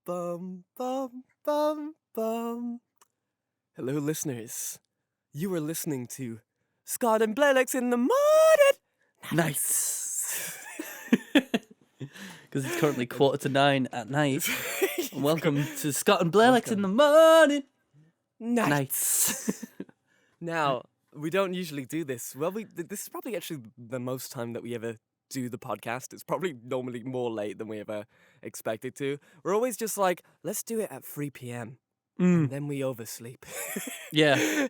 Bum, bum, bum, bum. Hello, listeners. You are listening to Scott and Blairlex in the morning. Nights. Because it's currently 9:15 at night. Welcome to Scott and Blairlex in the morning. Nights. Now, we don't usually do this. Well, this is probably actually the most time that we ever do the podcast. It's probably normally more late than we ever expected to. We're always just like, let's do it at 3 p.m. And then we oversleep. Yeah.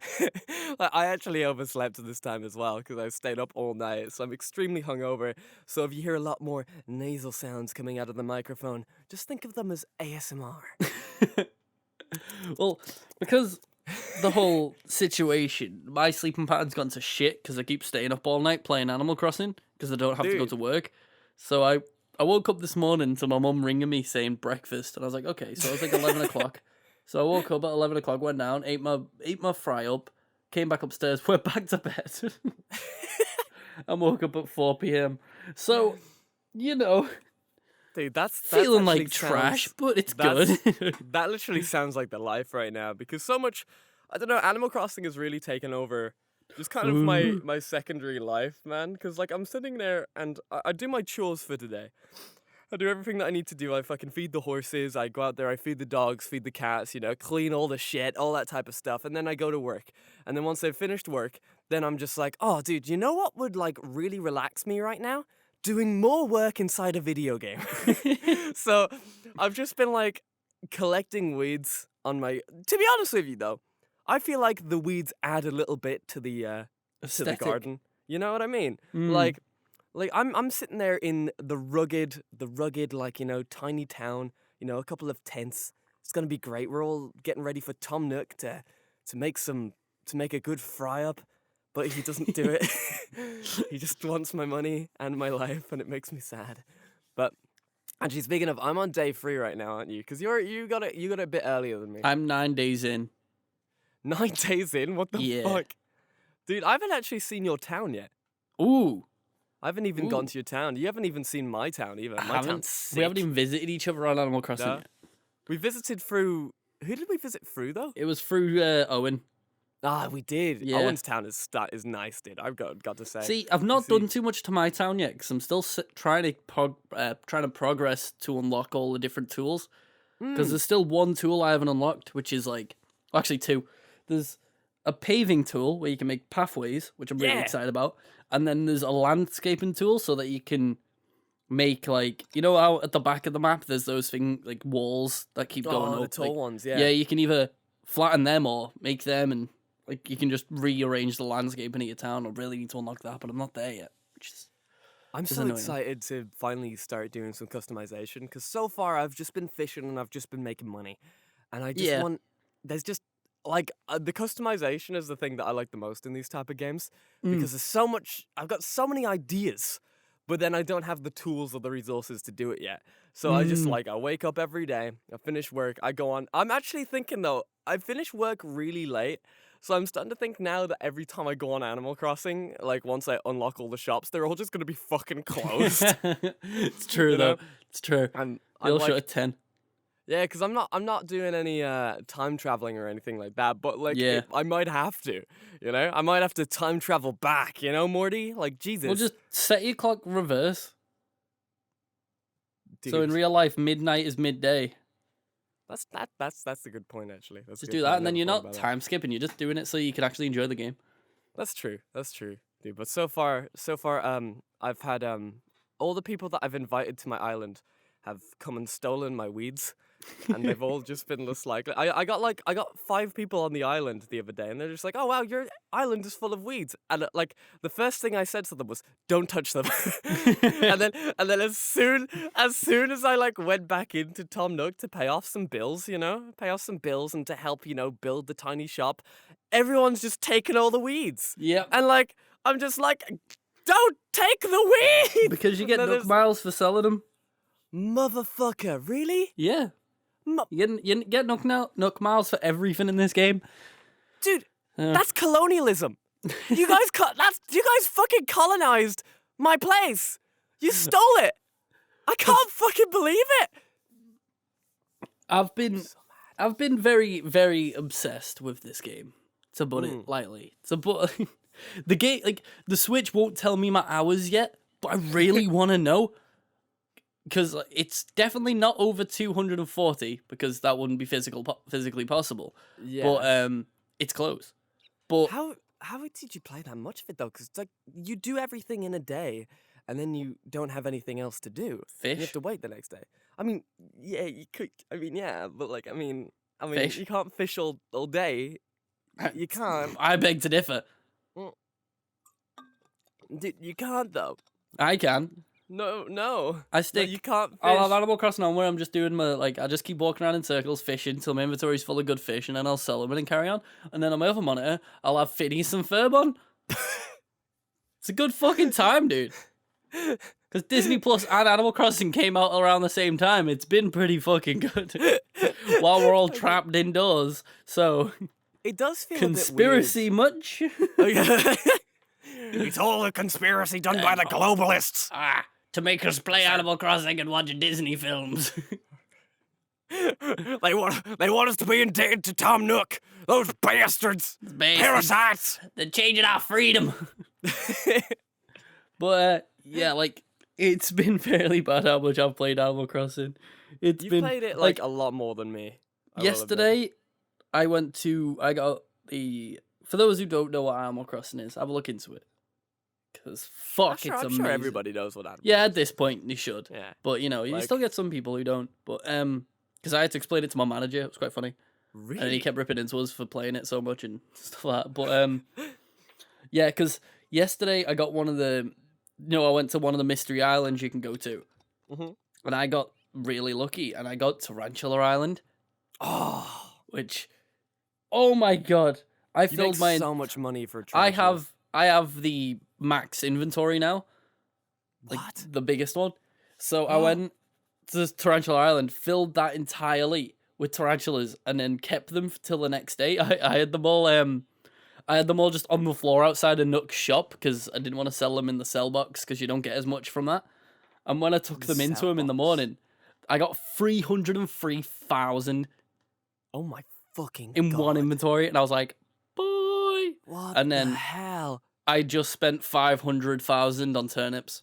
I actually overslept at this time as well because I stayed up all night. So I'm extremely hungover. So if you hear a lot more nasal sounds coming out of the microphone, just think of them as ASMR. Well, because the whole situation, my sleeping pattern's gone to shit because I keep staying up all night playing Animal Crossing because I don't have to go to work. So I woke up this morning to my mum ringing me saying breakfast. And I was like, okay. So it was like 11 o'clock. So I woke up at 11 o'clock, went down, ate my fry up, came back upstairs, went back to bed, and woke up at 4 p.m. So, you know, dude, that's feeling like trash, but it's good. That literally sounds like the life right now because so much, I don't know, Animal Crossing has really taken over just kind of my secondary life, man. Because like I'm sitting there and I do my chores for today. I do everything that I need to do. I fucking feed the horses. I go out there. I feed the dogs, feed the cats, you know, clean all the shit, all that type of stuff. And then I go to work. And then once I've finished work, then I'm just like, oh, dude, you know what would like really relax me right now? Doing more work inside a video game. So I've just been like collecting weeds on my... To be honest with you, though, I feel like the weeds add a little bit to the garden. You know what I mean? Like I'm sitting there in the rugged, like, you know, tiny town, you know, a couple of tents. It's gonna be great. We're all getting ready for Tom Nook to make a good fry up, but he doesn't do it. He just wants my money and my life, and it makes me sad. But actually, speaking of, I'm on day 3 right now, aren't you? Because you got it a bit earlier than me. I'm 9 days in. 9 days in? What the fuck? Dude, I haven't actually seen your town yet. Ooh. I haven't even gone to your town. You haven't even seen my town either. My town's sick. We haven't even visited each other on Animal Crossing yet. We visited through... Who did we visit through, though? It was through Owen. Ah, we did. Yeah. Owen's town is nice, dude. I've got to say. See, I've not done too much to my town yet because I'm still trying to progress to unlock all the different tools. Because there's still one tool I haven't unlocked, which is like... Actually, 2. There's a paving tool where you can make pathways, which I'm really excited about. And then there's a landscaping tool so that you can make, like, you know how at the back of the map there's those like walls that keep going up? The tall ones, yeah. Yeah, you can either flatten them or make them, and like you can just rearrange the landscape in your town. I really need to unlock that, but I'm not there yet. I'm so excited to finally start doing some customization, because so far I've just been fishing and I've just been making money. And I just want... There's just... Like, the customization is the thing that I like the most in these type of games, because there's so much... I've got so many ideas, but then I don't have the tools or the resources to do it yet. So I just, like, I wake up every day, I finish work, I go on... I'm actually thinking, though, I finish work really late, so I'm starting to think now that every time I go on Animal Crossing, like, once I unlock all the shops, they're all just going to be fucking closed. It's true, though. It's true. They'll shut at 10. Yeah, because I'm not doing any time traveling or anything like that, but like I might have to, you know? I might have to time travel back, you know, Morty? Like, Jesus. Well, just set your clock reverse. Dude. So in real life, midnight is midday. That's a good point, actually. Just do that, and then you're not time skipping. You're just doing it so you can actually enjoy the game. That's true, dude. But so far, I've had all the people that I've invited to my island have come and stolen my weeds. And they've all just been just like... I got 5 people on the island the other day, and they're just like, oh, wow, your island is full of weeds. And like, the first thing I said to them was, don't touch them. and then as soon as I like went back into Tom Nook to pay off some bills, you know, and to help, you know, build the tiny shop, everyone's just taking all the weeds. Yeah. And like, I'm just like, don't take the weeds! Because you get Nook miles for selling them. Motherfucker, really? Yeah. You get Nook miles for everything in this game. Dude, that's colonialism. You guys fucking colonized my place. You stole it. I can't fucking believe it. I've been So I've been very, very obsessed with this game, to put Mm. it lightly. The game, like the Switch won't tell me my hours yet, but I really want to know because it's definitely not over 240 because that wouldn't be physically possible. Yeah. But it's close. But How did you play that much of it though? Because like you do everything in a day, and then you don't have anything else to do. You have fish, to wait the next day. I mean, yeah, you could. I mean, yeah, but like, fish. you can't fish all day. You can't. I beg to differ. Mm. Dude, you can't though. I can. No. I No, stick. you can't fish. I'll have Animal Crossing on where I'm just doing I just keep walking around in circles fishing until my inventory's full of good fish, and then I'll sell them and then carry on. And then on my other monitor, I'll have Phineas and Ferb on. It's a good fucking time, dude. Because Disney Plus and Animal Crossing came out around the same time. It's been pretty fucking good. While we're all trapped indoors. So, It does feel conspiracy much? a bit weird. It's all a conspiracy done by the globalists. To make us play Animal Crossing and watch Disney films. They want us to be indebted to Tom Nook. Those bastards. Parasites. They're changing our freedom. But yeah, like it's been fairly bad how much I've played Animal Crossing. You played it like a lot more than me. Yesterday, I got the. For those who don't know what Animal Crossing is, have a look into it. Because fuck, it's I'm amazing. sure everybody knows what Animal Yeah, at this point you should. Yeah. But you know, you still get some people who don't. But because I had to explain it to my manager, it was quite funny. Really? And he kept ripping into us for playing it so much and stuff like that. But yeah, because yesterday I got one of the. I went to one of the mystery islands you can go to, and I got really lucky, and I got Tarantula Island. Oh, which, oh my god, I you filled make my. so much money for. I have the max inventory now. Like What? the biggest one. So I went to Tarantula Island, filled that entirely with tarantulas, and then kept them till the next day. I had them all. I had them all just on the floor outside a Nook's shop because I didn't want to sell them in the sell box because you don't get as much from that. And when I took them into him in the morning, I got 303,000 Oh my fucking in God. one inventory, and I was like, boy. What And then the hell? I just spent 500,000 on turnips.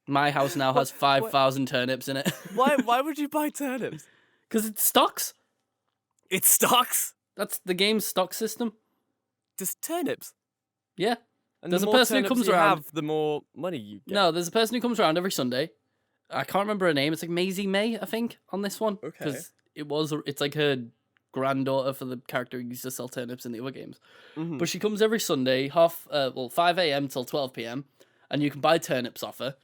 My house now has 5,000 turnips in it. Why would you buy turnips? Because it stocks. It stocks. That's the game's stock system. Just turnips. Yeah. And There's the a more person who turnips comes you around. have, the more money you get. No, there's a person who comes around every Sunday. I can't remember her name. It's like Maisie May, I think, on this one. Okay. Because it's like her granddaughter for the character who used to sell turnips in the other games. But she comes every Sunday, 5 a.m. till 12 p.m. And you can buy turnips off her.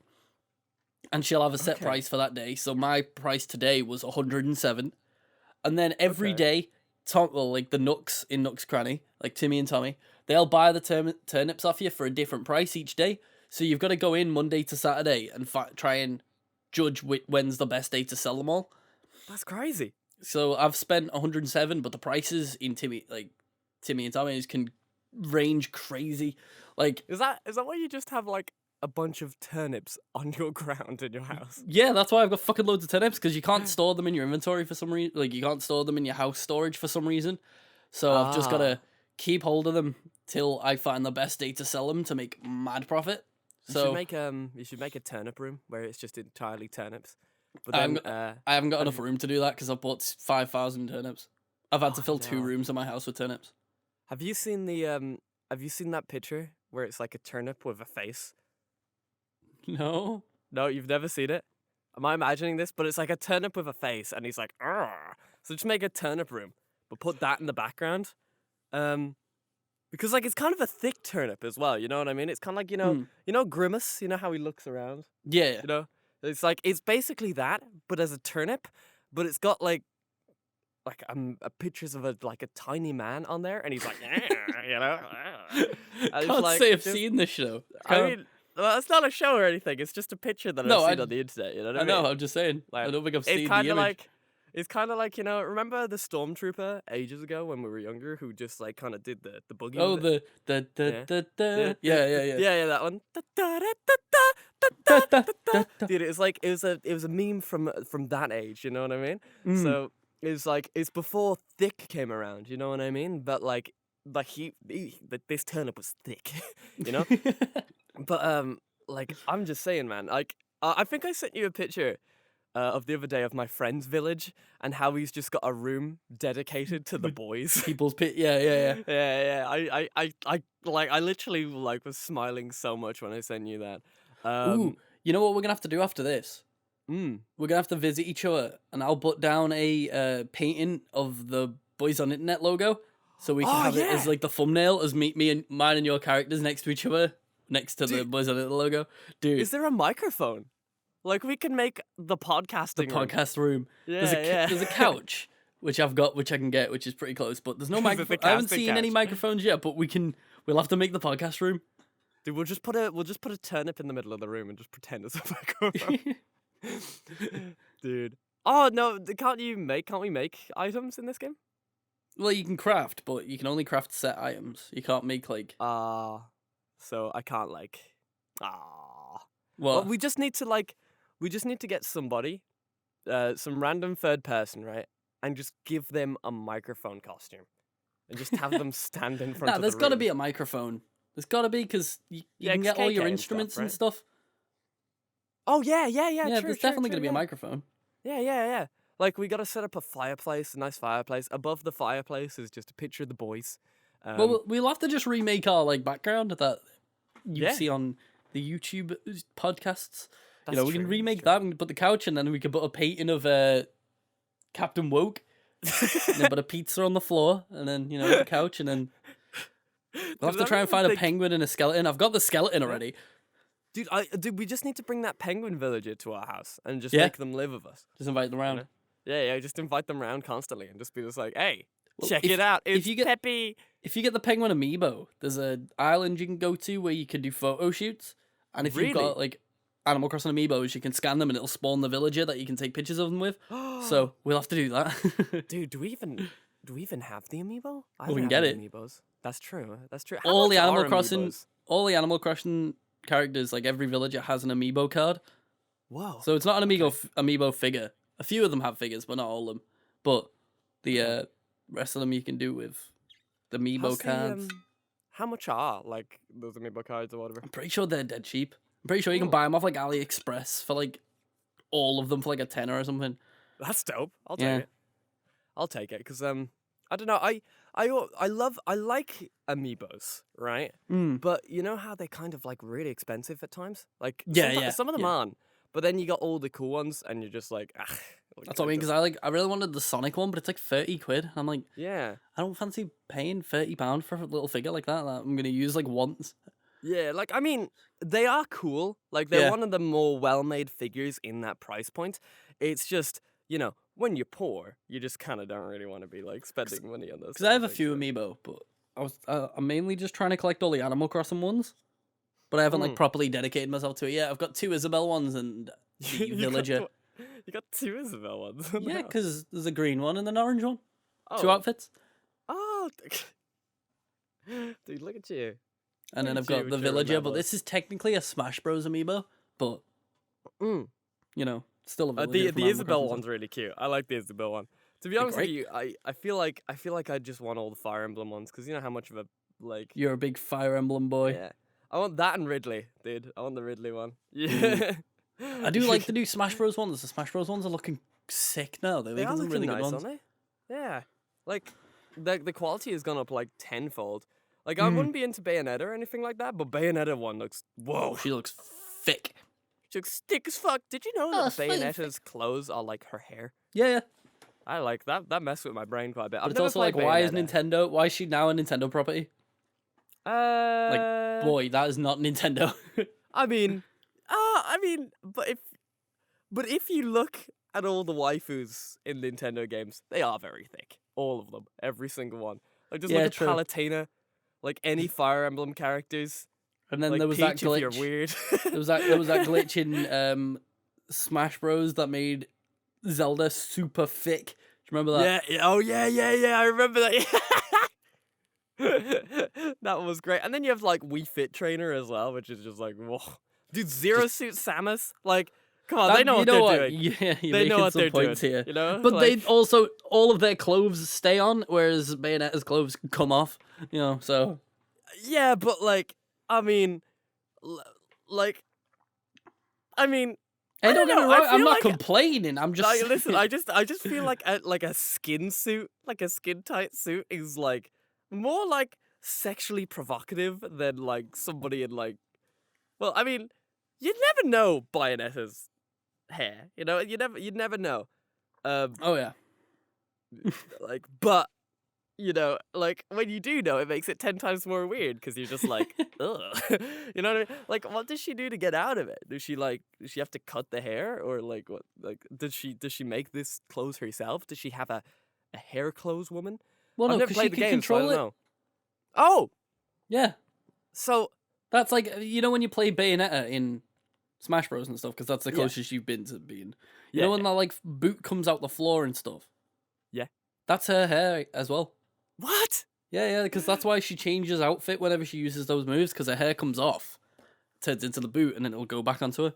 And she'll have a set price for that day. So my price today was 107. And then every day, the Nooks in Nook's Cranny, like Timmy and Tommy, they'll buy the turnips off you for a different price each day. So you've got to go in Monday to Saturday and try and judge when's the best day to sell them all. That's crazy. So I've spent 107, but the prices in Timmy and Tommy's can range crazy. Like, Is that why you just have like a bunch of turnips on your ground in your house? yeah, that's why I've got fucking loads of turnips, because you can't store them in your inventory for some reason. Like, you can't store them in your house storage for some reason. So I've just got to keep hold of them till I find the best day to sell them to make mad profit. So you should make a turnip room where it's just entirely turnips. But then, I haven't got enough room to do that because I've bought 5,000 turnips. I've had to fill 2 rooms in my house with turnips. have you seen that picture where it's like a turnip with a face? No. No, you've never seen it? Am I imagining this? But it's like a turnip with a face, and he's like, "Argh." So just make a turnip room, but put that in the background. Because like it's kind of a thick turnip as well, you know what I mean? It's kind of like, you know Grimace, you know how he looks around? Yeah. You know? It's basically that, but as a turnip, but it's got like pictures of a tiny man on there, and he's like, you know? And Can't it's say I've seen this show. I mean, well, it's not a show or anything. It's just a picture that I've seen on the internet. You know what I mean? I know. I'm just saying. Like, I don't think I've seen It's the kind of image. it's kind of like, remember the Stormtrooper ages ago when we were younger, who just like kind of did the boogie. Oh, with it? yeah, Yeah, that one. Dude, it was a meme from that age, you know what I mean? So it's before thick came around, you know what I mean? But like this turnip was thick, you know? But like I'm just saying, man. Like I think I sent you a picture of the other day of my friend's village and how he's just got a room dedicated to the boys. People's pit. Yeah. Yeah. I literally like was smiling so much when I sent you that. Ooh, you know what we're gonna have to do after this? We're gonna have to visit each other, and I'll put down a painting of the Boys on Internet logo, so we can have it as like the thumbnail, as me and mine and your characters next to each other, next to the Boys on Internet logo. Dude, is there a microphone? Like we can make the podcast room. Yeah, there's a couch which I've got, which I can get, which is pretty close, but there's no microphone. I haven't seen any microphones yet, but we'll have to make the podcast room. Dude, we'll just put a turnip in the middle of the room and just pretend it's a microphone. Dude. Oh no, can't we make items in this game? Well, you can craft, but you can only craft set items. You can't make like so I can't like Well, we just need to get somebody, some random third person, right? And just give them a microphone costume. And just have them stand in front of the there's room. got to be a microphone. There's got to be, because you can get all your instruments and stuff. Oh, yeah. Yeah, True, there's definitely going to be a microphone. Yeah. Like, we got to set up a nice fireplace. Above the fireplace is just a picture of the boys. Well, we'll have to just remake our like background that you see on the YouTube podcasts. That's we can remake that and put the couch, and then we can put a painting of Captain Woke, and then put a pizza on the floor, and then the couch, and then we'll have to try and find a penguin and a skeleton. I've got the skeleton already. Dude, we just need to bring that penguin villager to our house and just make them live with us. Just invite them around. Yeah, just invite them around constantly and just be just like, hey, check it out. It's Peppy. If you get the penguin amiibo, there's an island you can go to where you can do photo shoots. And if you've got like Animal Crossing amiibos, you can scan them and it'll spawn the villager that you can take pictures of them with. So we'll have to do that. Dude, do we even have the amiibo? We can get it. Amiibos. That's true. All the Animal Crossing characters, like every villager has an amiibo card. Whoa. So it's not an amiibo figure. A few of them have figures, but not all of them. But the rest of them you can do with the amiibo cards. How much are like those amiibo cards or whatever? I'm pretty sure they're dead cheap. I'm pretty sure you can buy them off like AliExpress for like all of them for like a $10 or something. That's dope. I'll take it because I don't know. I like amiibos, right? But you know how they're kind of like really expensive at times. Like some of them aren't. But then you got all the cool ones, and you're just like, ah. That's what I mean, because I really wanted the Sonic one, but it's like 30 quid. And I'm like, yeah, I don't fancy paying £30 for a little figure like that I'm gonna use like once. Yeah, like I mean, they are cool. Like they're one of the more well-made figures in that price point. It's just when you're poor, you just kind of don't really want to be like spending money on those. Because I have a few amiibo, but I'm mainly just trying to collect all the Animal Crossing ones. But I haven't like properly dedicated myself to it yet. I've got 2 Isabelle ones and the villager. You got 2 Isabelle ones? Yeah, because there's a green one and an orange one. Oh. 2 outfits. Oh. Dude, look at you. And then I've got the villager, but this is technically a Smash Bros. Amiibo. But, still a villager. The Isabelle one's really cute. I like the Isabelle one. To be honest with you, I feel like I just want all the Fire Emblem ones, because you know how much of a, like... You're a big Fire Emblem boy. Yeah. I want that and Ridley, dude. I want the Ridley one. Yeah. I do like the new Smash Bros. Ones. The Smash Bros. Ones are looking sick now. They're making some really nice, good ones. Aren't they? Yeah. Like, the quality has gone up like tenfold. Like, I wouldn't be into Bayonetta or anything like that, but Bayonetta one looks... Whoa. She looks thick. She looks thick as fuck. Did you know that Bayonetta's clothes are like her hair? Yeah. I like that. That messed with my brain quite a bit. But it's also like, why is she now a Nintendo property? Like, boy, that is not Nintendo. I mean, but if you look at all the waifus in Nintendo games, they are very thick. All of them, every single one. Like, just look at Palutena, like any Fire Emblem characters. And then like there was Peach, that glitch. If you're weird. there was that glitch in Smash Bros. That made Zelda super thick. Do you remember that? Yeah. Oh yeah. I remember that. That was great. And then you have like Wii Fit Trainer as well, which is just like, whoa. Dude, Zero Suit Samus, like, come on, they know what they're doing. Yeah, you're They know making what some they're points doing, here. you know? But Like, they also, all of their clothes stay on, whereas Bayonetta's clothes come off, you know, so. yeah, but like, I mean, like, I mean, Hey, I don't don't get me know. I wrong, I'm feel not like, complaining, I'm just like, listen, saying. I just feel like a skin suit, like a skin tight suit, is like more like sexually provocative than like somebody in like. Well, I mean, you'd never know Bayonetta's hair, you know. You'd never know. Oh, yeah. Like, but you know, like when you do know, it makes it 10 times more weird because you're just like, ugh. You know what I mean? Like, what does she do to get out of it? Does she have to cut the hair, or like what? Like, does she make this clothes herself? Does she have a hair clothes woman? Well, I've no, never because she played the can game, so I control don't it. know. Oh, Yeah. so That's like, you know when you play Bayonetta in Smash Bros and stuff, because that's the Yeah. closest you've been to being. You Yeah, know when that like boot comes out the floor and stuff? Yeah. That's her hair as well. what? Yeah, because that's why she changes outfit whenever she uses those moves, because her hair comes off, turns into the boot, and then it'll go back onto her.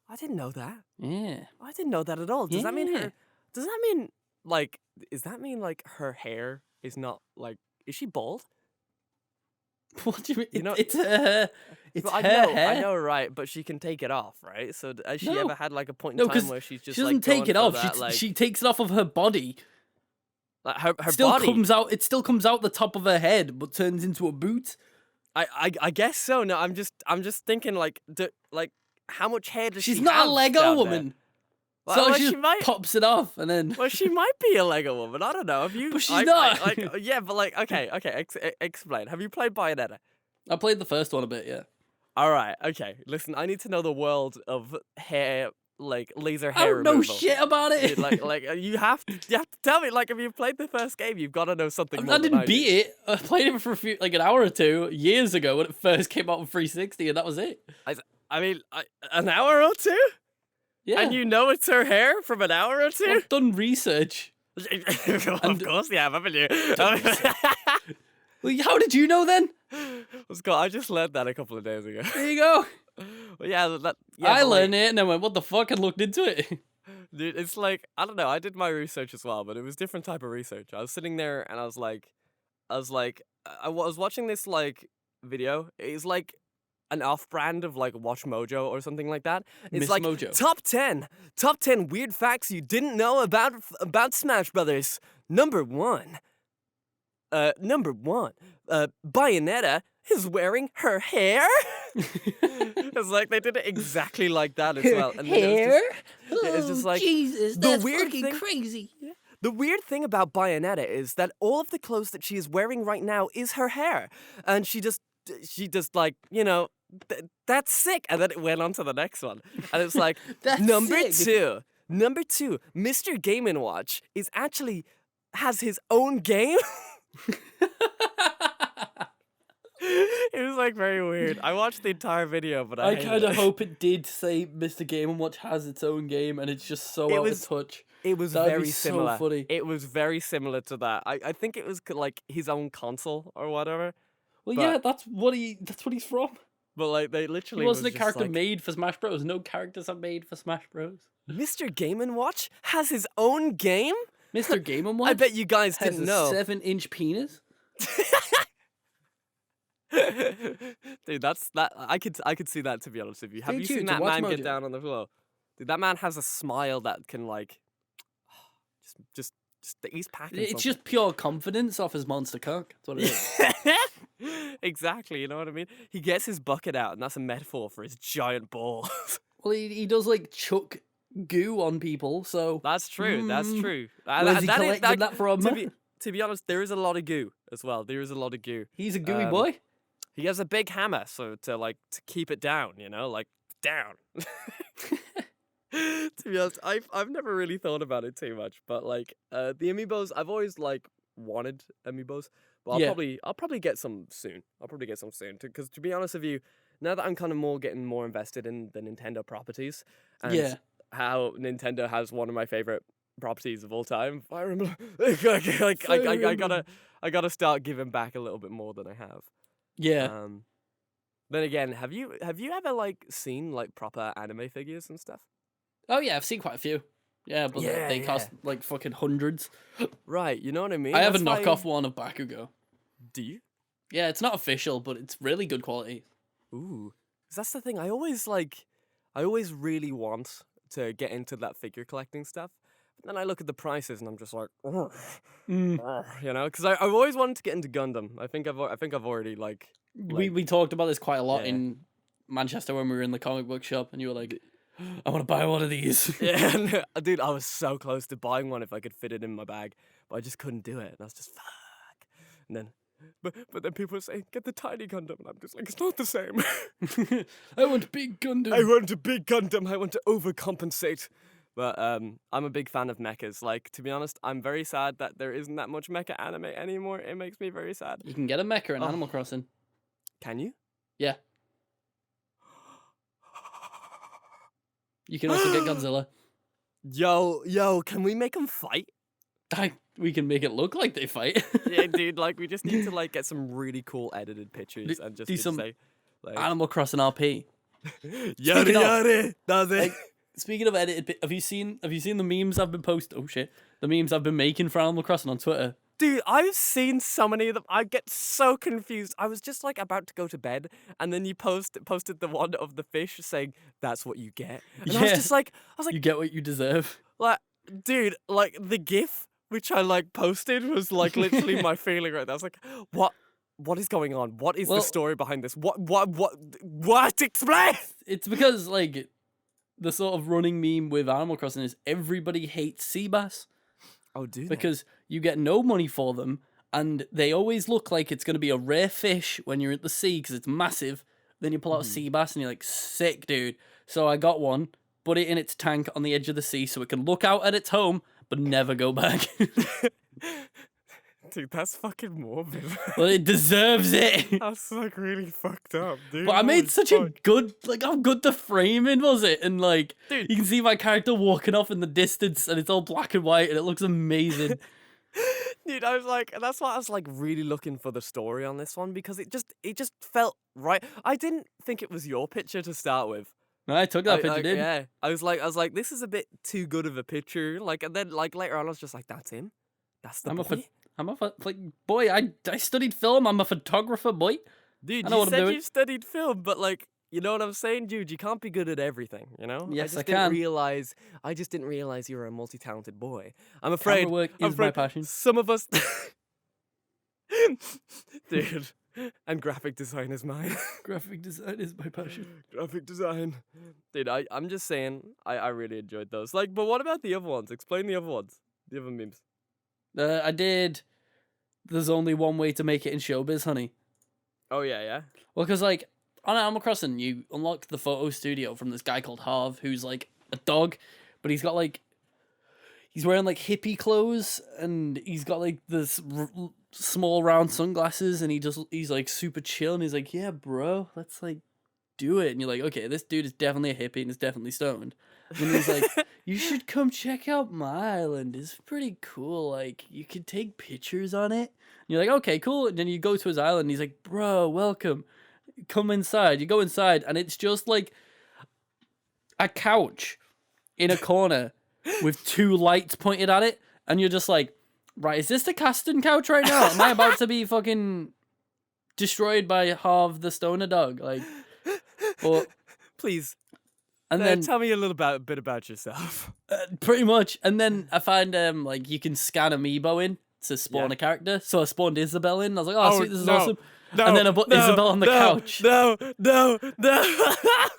I didn't know that. Yeah. I didn't know that at all. Does that mean Yeah. her? Does that mean like? Does that mean like her hair is not like? Is she bald? What do you mean? You know- It's her hair. It's But her hair. I know, right? But she can take it off, right? So has she No. ever had like a point in No, time 'cause where she's just She doesn't like take going it for off. That, like, She takes it off of her body. like her Still body. comes out. It still comes out the top of her head, but turns into a boot. I guess so. No, I'm just thinking like how much hair does She's she not have a Lego down there? woman. Well, So well, she she just might. pops it off, and then. Well, she might be a Lego woman. I don't know. Have you? But she's not. Yeah, but like, okay. Explain. Have you played Bayonetta? I played the first one a bit, yeah. All right. Okay. Listen, I need to know the world of hair, like laser I hair don't know removal. shit about it. Dude, like you have to tell me. Like, if you played the first game, you've got to know something more I than didn't I beat do. it. I played it for an hour or two years ago when it first came out on 360, and that was it. I mean, an hour or two, Yeah. and you know it's her hair from an hour or two. I've done research. Of course you have, haven't you? Well, how did you know then? Scott, I just learned that a couple of days ago. There you go. Well, yeah, I but, like, learned it and then went, what the fuck, and looked into it. Dude, it's like, I don't know. I did my research as well, but it was different type of research. I was sitting there and I was like, I was watching this like video. It's like an off-brand of like Watch Mojo or something like that. It's Miss like Mojo. top 10 weird facts you didn't know about Smash Brothers. Number one, Bayonetta is wearing her hair. It's like they did it exactly like that as well. And then it was just like Jesus, the that's weird fucking thing- crazy. The weird thing about Bayonetta is that all of the clothes that she is wearing right now is her hair, and she just like, you know, that's sick. And then it went on to the next one, and it's like That's number sick. two, Mr. Game & Watch has his own game. It was like very weird. I watched the entire video, but I I hated kind of it. hope it did say Mr. Game & Watch has its own game, and it's just so It out was- of touch. It was That'd be very so similar. funny. It was very similar to that. I think it was like his own console or whatever. Well, But- yeah, that's what he's from. But like they He literally wasn't a was just character like, made for Smash Bros. No characters are made for Smash Bros. Mr. Game & Watch has his own game? Mr. Game & Watch I bet you guys has didn't a know. 7-inch penis. Dude, that's that I could see that, to be honest with you. Have Stay you tuned seen to that Watch man get Mojo. down on the floor? Dude, that man has a smile that can like just he's packing It's something. just pure confidence off his monster cock. That's what it is. Exactly, you know what I mean? He gets his bucket out, and that's a metaphor for his giant balls. Well, he does like chuck goo on people, so That's true. That's Mm. true. where's he collecting that from? To be honest, there is a lot of goo as well. There is a lot of goo. He's a gooey Um, boy. He has a big hammer, so to keep it down, you know, like down. To be honest, I've never really thought about it too much, but like the amiibos, I've always like wanted amiibos, but Yeah. I'll probably get some soon. Because to be honest with you, now that I'm kind of getting more invested in the Nintendo properties, and Yeah. how Nintendo has one of my favorite properties of all time, Fire Emblem, I gotta start giving back a little bit more than I have. Yeah. Then again, have you ever like seen like proper anime figures and stuff? Oh yeah, I've seen quite a few. Yeah, but Yeah, they yeah. cost like fucking hundreds. Right, you know what I mean? I have a That's why- knockoff one of Bakugo. Do you? Yeah, it's not official, but it's really good quality. Ooh, 'cause that's the thing. I always really want to get into that figure collecting stuff. But then I look at the prices and I'm just like, "Ugh, ugh," you know, because I've always wanted to get into Gundam. I think I've already like We talked about this quite a lot Yeah. in Manchester when we were in the comic book shop, and you were like, "I want to buy one of these." yeah, and, dude. I was so close to buying one if I could fit it in my bag, but I just couldn't do it. And I was just fuck. And then, but then people were saying, get the tiny Gundam, and I'm just like, it's not the same. I want big Gundam. I want a big Gundam. I want to overcompensate. But I'm a big fan of mechas. Like, to be honest, I'm very sad that there isn't that much mecha anime anymore. It makes me very sad. You can get a mecha in Oh. Animal Crossing. Can you? Yeah. You can also get Godzilla. Yo, can we make them fight? We can make it look like they fight. Yeah, dude. Like, we just need to like get some really cool edited pictures and just do some say, like, Animal Crossing RP. yada Speaking of- yada. Does it? Like, speaking of edited, have you seen the memes I've been posting? Oh shit, the memes I've been making for Animal Crossing on Twitter. Dude, I've seen so many of them. I get so confused. I was just like about to go to bed, and then you posted the one of the fish saying, "That's what you get." And I was Yeah. just like, You get what you deserve. like, dude, like the GIF which I like posted was like literally my feeling right there. I was like, what is going on? What is the Well- story behind this? What? Explain! It's because like the sort of running meme with Animal Crossing is everybody hates sea bass Oh, dude. because you get no money for them, and they always look like it's going to be a rare fish when you're at the sea because it's massive. Then you pull out a sea bass and you're like, sick, dude. So I got one, put it in its tank on the edge of the sea so it can look out at its home but never go back. Dude, that's fucking morbid. Well, it deserves it. That's like really fucked up, dude. But I made Holy such a fuck. good, like, how good the framing was it? And, like, Dude. you can see my character walking off in the distance and it's all black and white and it looks amazing. Dude, I was like, and that's why I was like really looking for the story on this one because it just felt right. I didn't think it was your picture to start with. I took that picture, did. Yeah, I was like, this is a bit too good of a picture. Like, and then like later on, I was just like, that's him. That's the boy. Boy, I studied film. I'm a photographer, boy. Dude, I know you what I'm said doing. you studied film, but like, you know what I'm saying, dude? You can't be good at everything, you know? Yes, I just didn't can. realize. I just didn't realize you were a multi-talented boy. I'm afraid. Camera work I'm is my afraid passion. Some of us, dude, and graphic design is mine. Graphic design is my passion. Graphic design, dude. I'm just saying, I really enjoyed those. Like, but what about the other ones? Explain the other ones. The other memes. I did. There's only one way to make it in showbiz, honey. Oh yeah. Well, because, like, on Animal Crossing, you unlock the photo studio from this guy called Harv, who's, like, a dog, but he's got, like, he's wearing, like, hippie clothes, and he's got, like, this small round sunglasses, and he's, like, super chill, and he's like, yeah, bro, let's, like, do it. And you're like, okay, this dude is definitely a hippie, and is definitely stoned. And he's like, you should come check out my island. It's pretty cool. Like, you can take pictures on it. And you're like, okay, cool. And then you go to his island, and he's like, bro, welcome. Come inside. You go inside, and it's just like a couch in a corner with two lights pointed at it. And you're just like, right, is this the casting couch right now? Am I about to be fucking destroyed by Harv the stoner dog? Like, or, Please. and then Tell me a little bit about yourself. pretty much. And then I find like you can scan amiibo in to spawn Yeah. a character. So I spawned Isabel in. I was like, oh, sweet, this is no, awesome. No, And then I put Isabel on the couch. No.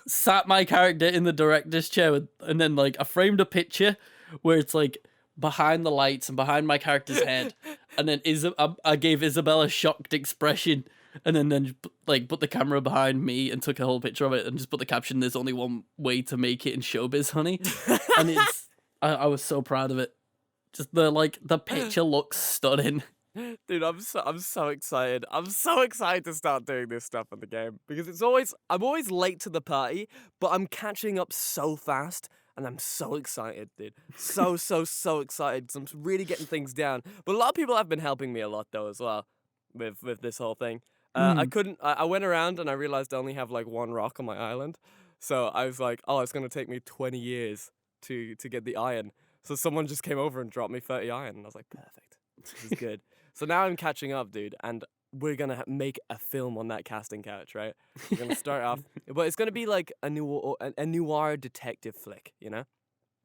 Sat my character in the director's chair and then like I framed a picture where it's like behind the lights and behind my character's head. And then I gave Isabel a shocked expression. And then like put the camera behind me and took a whole picture of it and just put the caption, there's only one way to make it in showbiz, honey. And it's I was so proud of it. Just the picture looks stunning. Dude, I'm so excited. I'm so excited to start doing this stuff in the game because I'm always late to the party, but I'm catching up so fast. And I'm so excited, dude. So excited. 'Cause I'm really getting things down. But a lot of people have been helping me a lot though as well with this whole thing. I couldn't. I went around and I realized I only have like one rock on my island, so I was like, oh, it's gonna take me 20 years to get the iron. So someone just came over and dropped me 30 iron, and I was like, perfect, this is good. So now I'm catching up, dude, and we're gonna make a film on that casting couch, right? We're gonna start off, but it's gonna be like a noir detective flick, you know?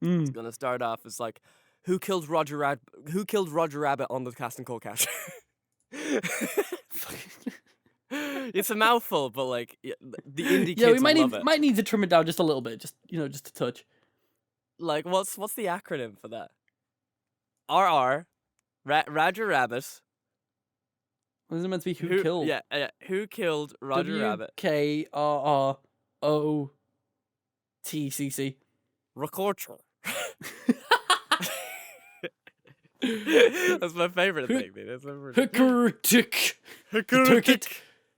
It's gonna start off as like, who killed Roger Rabbit on the casting call couch? It's a mouthful, but like the indie kids Yeah, we might will love it. might need to trim it down just a little bit, just just a touch. Like, what's the acronym for that? RR, Roger Rabbit. What is it meant to be? Who killed? Yeah, who killed Roger Rabbit? WKRROTCC. Recorder. That's my favorite thing, dude. That's my favorite.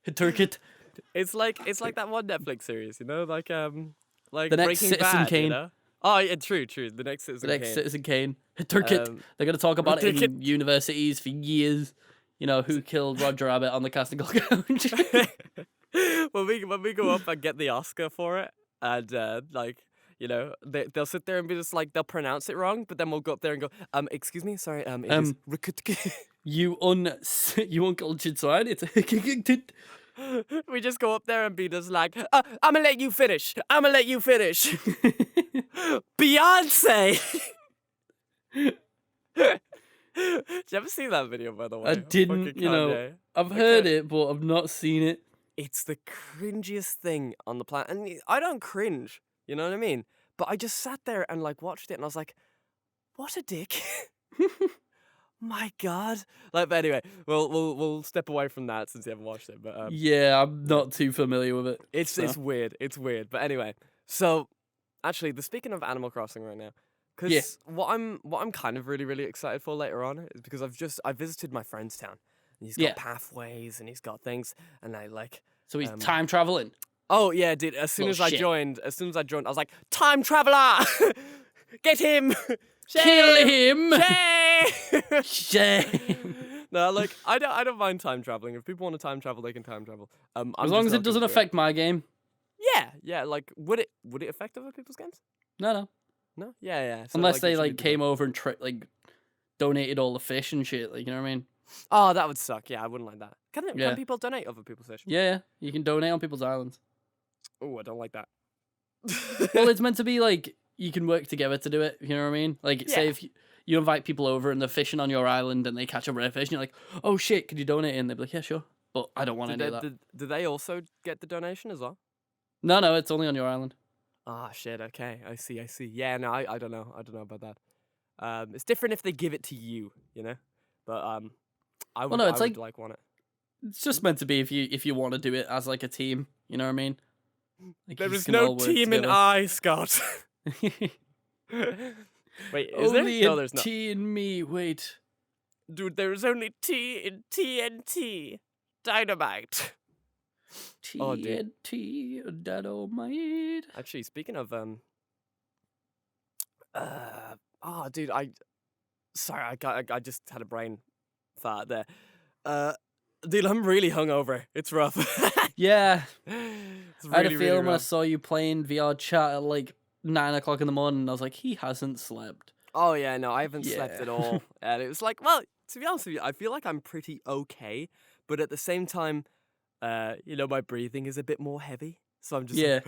Turkit. It's like that one Netflix series, you know, like The next Breaking Citizen Bad, Kane. you know? Oh yeah, true. The next Citizen Kane. Turkit. They're gonna talk about it in universities for years. Who killed Roger Rabbit on the casting call couch. when we go up and get the Oscar for it, and they'll sit there and be just like, they'll pronounce it wrong, but then we'll go up there and go, excuse me, sorry, it is you uncultured swine. It's we just go up there and be just like, I'ma let you finish. Beyonce. Did you ever see that video, by the way? I didn't, I've heard it, but I've not seen it. It's the cringiest thing on the planet. And I don't cringe, you know what I mean? But I just sat there and like watched it and I was like, what a dick. My God. But anyway, we'll step away from that since you haven't watched it. But yeah, I'm not too familiar with it. It's weird. It's weird. But anyway, so actually, speaking of Animal Crossing right now, because what I'm kind of really, really excited for later on is because I visited my friend's town. And he's got pathways and he's got things, and I like. So he's time traveling. Oh yeah, dude. As soon as I joined, I was like, time traveler, get him, kill him, shame. No, like I don't mind time traveling. If people want to time travel, they can time travel. As long as it doesn't affect my game. Yeah. Like, would it affect other people's games? No. No. Yeah. So, unless they came over and donated all the fish and shit. Like, you know what I mean? Oh, that would suck. Yeah, I wouldn't like that. Can people donate other people's fish? Yeah, you can donate on people's islands. Oh, I don't like that. Well, it's meant to be like you can work together to do it. You know what I mean? Like, say if you invite people over and they're fishing on your island and they catch a rare fish and you're like, oh shit, could you donate? And they'd be like, yeah, sure. But I don't want any of that. Do they also get the donation as well? No, it's only on your island. Ah, shit. Okay, I see. Yeah, no, I don't know. I don't know about that. It's different if they give it to you, you know. But I would want it. It's just meant to be if you want to do it as like a team. You know what I mean? Like, there is no team in I, Scott. Wait, is only there? No, there's not. T in me. Wait, dude, there is only T in TNT. Dynamite. TNT, dynamite. Actually, speaking of dude, I just had a brain fart there. Dude, I'm really hungover. It's rough. Yeah. It's really, I had a feeling really when I rough. saw you playing VR chat at like 9 o'clock in the morning. I was like, he hasn't slept. Oh yeah, no, I haven't slept at all. And it was like, well, to be honest with you, I feel like I'm pretty okay, but at the same time, my breathing is a bit more heavy. So I'm just like,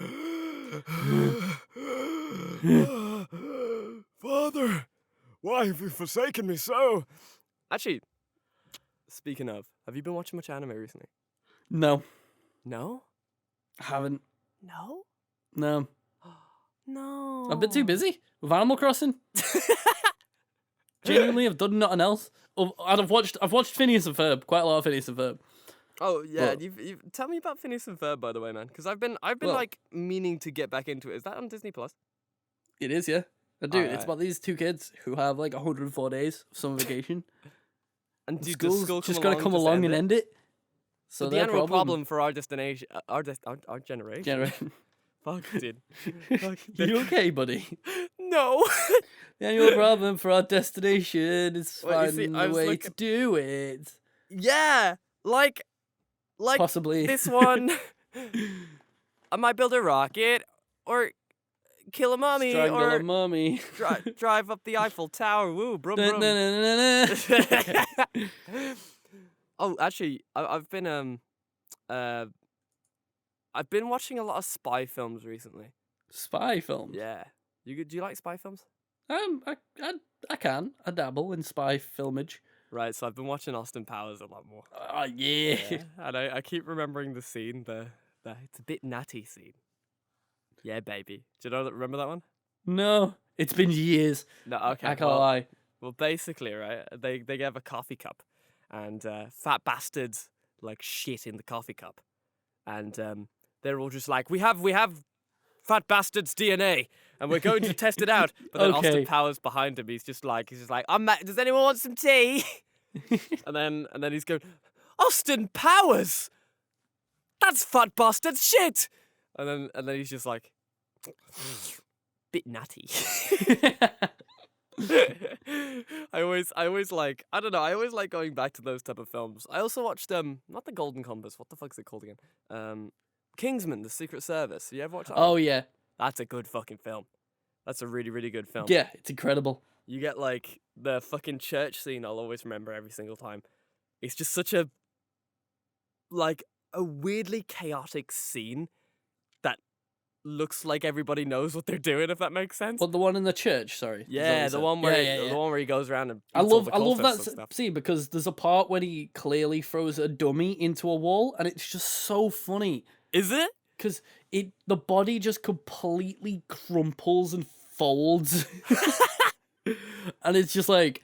Father, why have you forsaken me so? Actually, speaking of, have you been watching much anime recently? No. No? I haven't. No? No. No. I've been too busy with Animal Crossing. Genuinely, I've done nothing else. And I've watched Phineas and Ferb, quite a lot of Phineas and Ferb. Oh yeah, you tell me about Phineas and Ferb, by the way, man, because I've been like meaning to get back into it. Is that on Disney Plus? It is, yeah. Dude, it's about these two kids who have like 104 days of summer vacation, and school just gotta come along and end it. So the annual problem for our destination, our generation. Fuck, dude. You okay, buddy? No. The annual problem for our destination is finding a way to do it. Yeah, like, Like Possibly. this one. I might build a rocket, or kill a mummy, Strangle a or mummy. drive up the Eiffel Tower. Woo, brum Dun, brum. dun, dun, dun, dun. Oh, actually, I've been watching a lot of spy films recently. Spy films. Yeah. Do you like spy films? I can. I dabble in spy filmage. Right, so I've been watching Austin Powers a lot more. Oh yeah. Yeah. And I keep remembering the scene, the it's a bit nutty scene. Yeah, baby. Do you remember that one? No, it's been years. No, okay. I can't lie. Well, basically, right, they have a coffee cup, and fat bastards like shit in the coffee cup, and they're all just like, we have fat bastard's DNA, and we're going to test it out. But then Okay. Austin Powers behind him, he's just like, does anyone want some tea? and then he's going, Austin Powers, that's fat bastard's shit. And then he's just like, bit nutty. I always like, I don't know, I always like going back to those type of films. I also watched not the Golden Compass, what the fuck's it called again? Kingsman, The Secret Service. You ever watch that? Oh yeah. That's a good fucking film. That's a really, really good film. Yeah, it's incredible. You get like the fucking church scene I'll always remember every single time. It's just such a weirdly chaotic scene that looks like everybody knows what they're doing, if that makes sense. But the one in the church, sorry. Yeah, the one where the one where he goes around and I beats all love the that cultists and stuff. scene because there's a part when he clearly throws a dummy into a wall, and it's just so funny. Is it? Because the body just completely crumples and folds. And it's just like,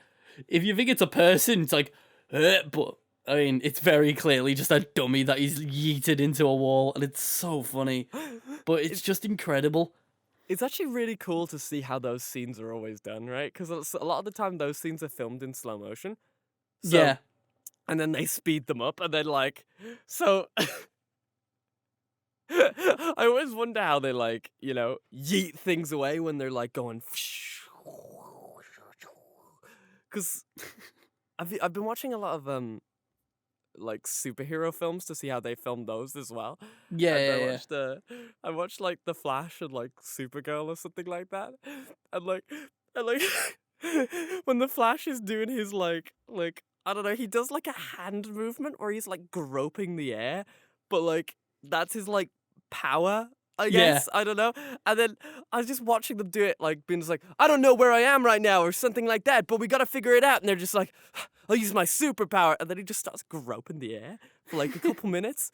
if you think it's a person, it's like, but I mean, it's very clearly just a dummy that he's yeeted into a wall, and it's so funny. But it's just incredible. It's actually really cool to see how those scenes are always done, right? Because a lot of the time those scenes are filmed in slow motion. So, Yeah. And then they speed them up, and then like, so I always wonder how they like, yeet things away when they're like going. Because I've been watching a lot of like superhero films to see how they film those as well. Yeah, And yeah, I watched like The Flash and like Supergirl or something like that, and like when the Flash is doing his like I don't know, he does like a hand movement where he's like groping the air, but like that's his like power, I guess. I don't know. And then I was just watching them do it, like being just like, I don't know where I am right now or something like that, but we gotta figure it out. And they're just like, I'll use my superpower. And then he just starts groping the air for like a couple minutes.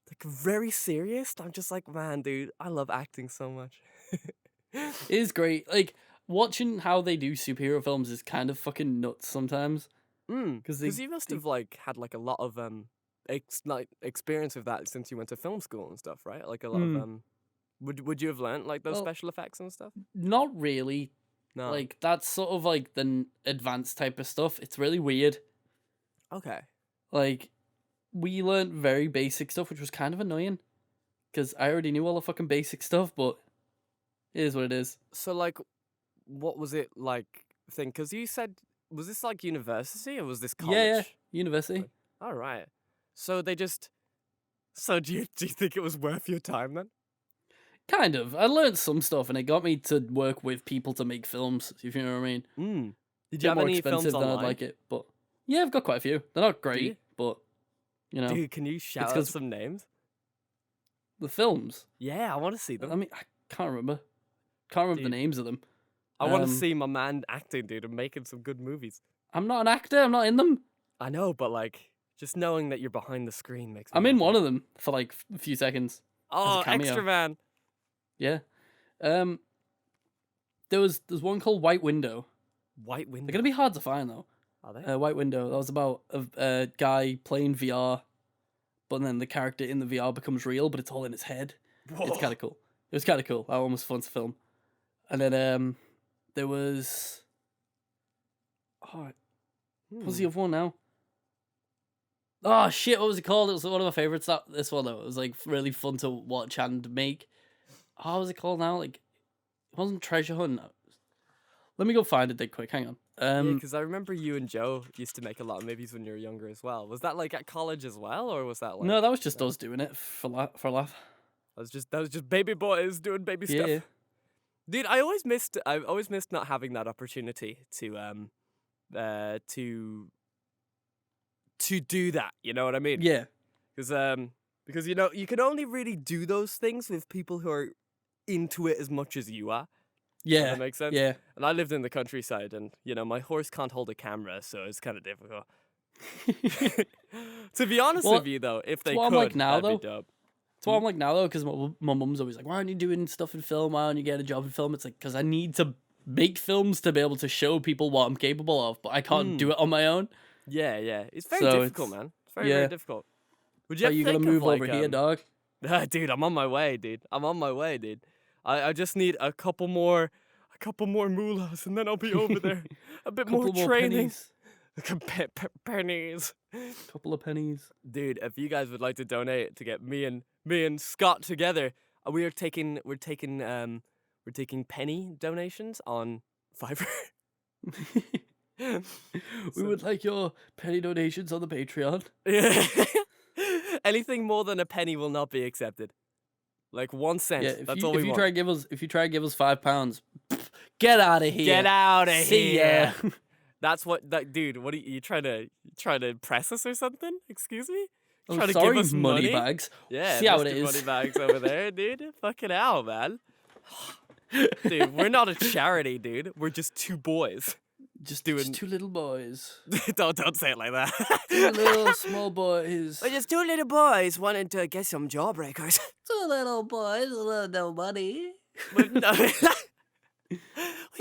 Like very serious. I'm just like, man, dude, I love acting so much. It is great. Like, watching how they do superhero films is kind of fucking nuts sometimes. Because you must have like had like a lot of experience with that since you went to film school and stuff, right? Like a lot of would you have learnt like those special effects and stuff? Not really. No. Like, that's sort of like the advanced type of stuff. It's really weird. Okay. Like, we learned very basic stuff, which was kind of annoying. Because I already knew all the fucking basic stuff, but it is what it is. So like, what was it like thing? Because you said, was this like university or was this college? Yeah, university. All right. So they just. So do you think it was worth your time then? Kind of. I learned some stuff, and it got me to work with people to make films, if you know what I mean. Did you have more any expensive films than online? I'd like it, but yeah, I've got quite a few. They're not great, you? but you know, Dude, can you shout out some names? the films. Yeah, I want to see them. I mean, I can't remember. Can't remember the names of them. I want to see my man acting, dude, and making some good movies. I'm not an actor. I'm not in them. I know, but like, just knowing that you're behind the screen makes me I'm in happy. one of them for like a few seconds. Oh, cameo. extra man. Yeah. There's one called White Window. White Window. They're gonna be hard to find though. Are they? White Window. That was about a guy playing VR, but then the character in the VR becomes real, but it's all in his head. Whoa. It's kind of cool. It was kind of cool. That one was fun to film. And then there was. Oh, what was the other one now? Oh shit! What was it called? It was one of my favorites. This one though, it was like really fun to watch and make. Oh, what was it called now? Like, it wasn't Treasure Hunt. Let me go find it dead quick. Hang on. Yeah, because I remember you and Joe used to make a lot of movies when you were younger as well. Was that like at college as well, or was that like? No, that was just us doing it for a laugh. That was just baby boys doing baby stuff. Yeah. Dude, I always missed not having that opportunity to do that. You know what I mean? Yeah. Because you know you can only really do those things with people who are into it as much as you are. Yeah. Does that make sense? Yeah. And I lived in the countryside, and you know my horse can't hold a camera, so it's kind of difficult. To be honest with you, though, if they what could, I'm like now, that'd though. be dope. That's what I'm like now, though, because my mum's always like, why aren't you doing stuff in film? Why aren't you getting a job in film? It's like, because I need to make films to be able to show people what I'm capable of, but I can't do it on my own. Yeah, yeah. It's very So difficult, man. It's very, very difficult. Would you So ever you gotta think move of, like, over here, dog. Dude, I'm on my way, dude. I'm on my way, dude. I just need a couple more moolahs, and then I'll be over there. A bit more training. Pennies. Couple of pennies. Dude, if you guys would like to donate to get me and Scott together, we're taking penny donations on Fiverr. We would like your penny donations on the Patreon. Yeah. Anything more than a penny will not be accepted. Like 1 cent. Yeah, that's all we want. If you try to give us £5, get out of here. Get out of here. See ya. That's what dude, what are you trying to press us or something? Excuse me? Oh, Trying to sorry, give us money bags. Yeah, see how Mr. it is. Money bags over there, dude. Fucking hell, man. Dude, we're not a charity, dude. We're just two boys. Just two little boys. don't say it like that. Two little small boys. We're just two little boys wanting to get some jawbreakers. Two little boys, a little no money. We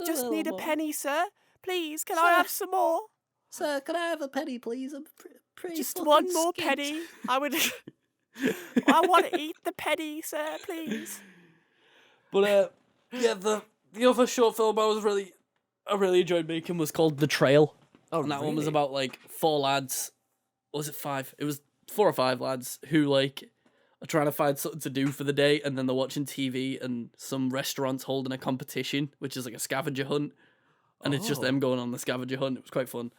just need a penny, sir. Please, can I have some more? Sir, can I have a penny, please? I'm pretty Just fucking one more skint. penny. I want to eat the penny, sir, please. But yeah, the other short film I really enjoyed making was called The Trail. Oh, and that really? one was about like 4 lads. Or was it 5? It was 4 or 5 lads who like are trying to find something to do for the day, and then they're watching TV and some restaurants holding a competition, which is like a scavenger hunt. And it's just them going on the scavenger hunt. It was quite fun.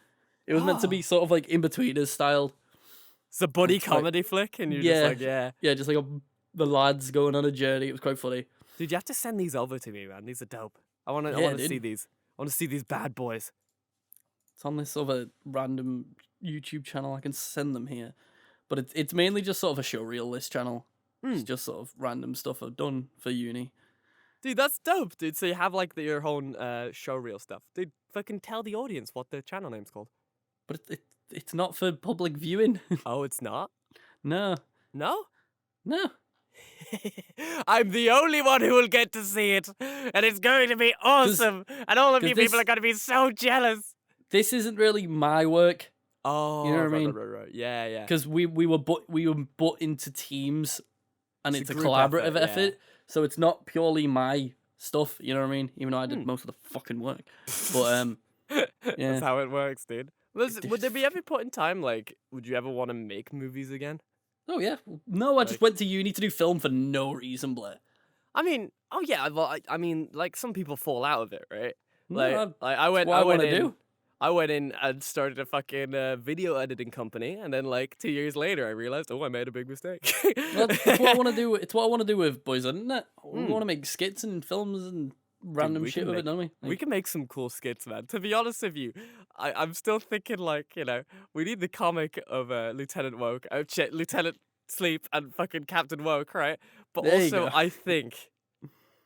It was meant to be sort of like in-betweeners style. It's a buddy comedy flick, and you're just like, yeah. Yeah, just like the lads going on a journey. It was quite funny. Dude, you have to send these over to me, man. These are dope. I want to see these. I want to see these bad boys. It's on this other random YouTube channel. I can send them here. But it's mainly just sort of a showreel list channel. It's just sort of random stuff I've done for uni. Dude, that's dope, dude. So you have like your own showreel stuff. Dude, fucking tell the audience what the channel name's called. But it's not for public viewing. Oh, it's not? No. No? No. I'm the only one who will get to see it, and it's going to be awesome, and all of you people are going to be so jealous. This isn't really my work. Oh, you know what I mean? Right. Yeah, yeah. Because we were put into teams, and it's a group collaborative effort. yeah. So it's not purely my stuff. You know what I mean? Even though I did most of the fucking work, but yeah, That's how it works, dude. Would there be ever point in time like, would you ever want to make movies again? Oh yeah, no, I just went to uni to do film for no reason, Blair. I mean, oh yeah, well, I mean, like some people fall out of it, right? No, I went do. I went in and started a fucking video editing company, and then like 2 years later, I realized, I made a big mistake. That's what I want to do. It's what I want to do with boys, isn't it? We want to make skits and films and random shit with it, don't we? We can make some cool skits, man. To be honest with you, I'm still thinking like, you know, we need the comic of Lieutenant Woke, Lieutenant Sleep, and fucking Captain Woke, right? But there also, I think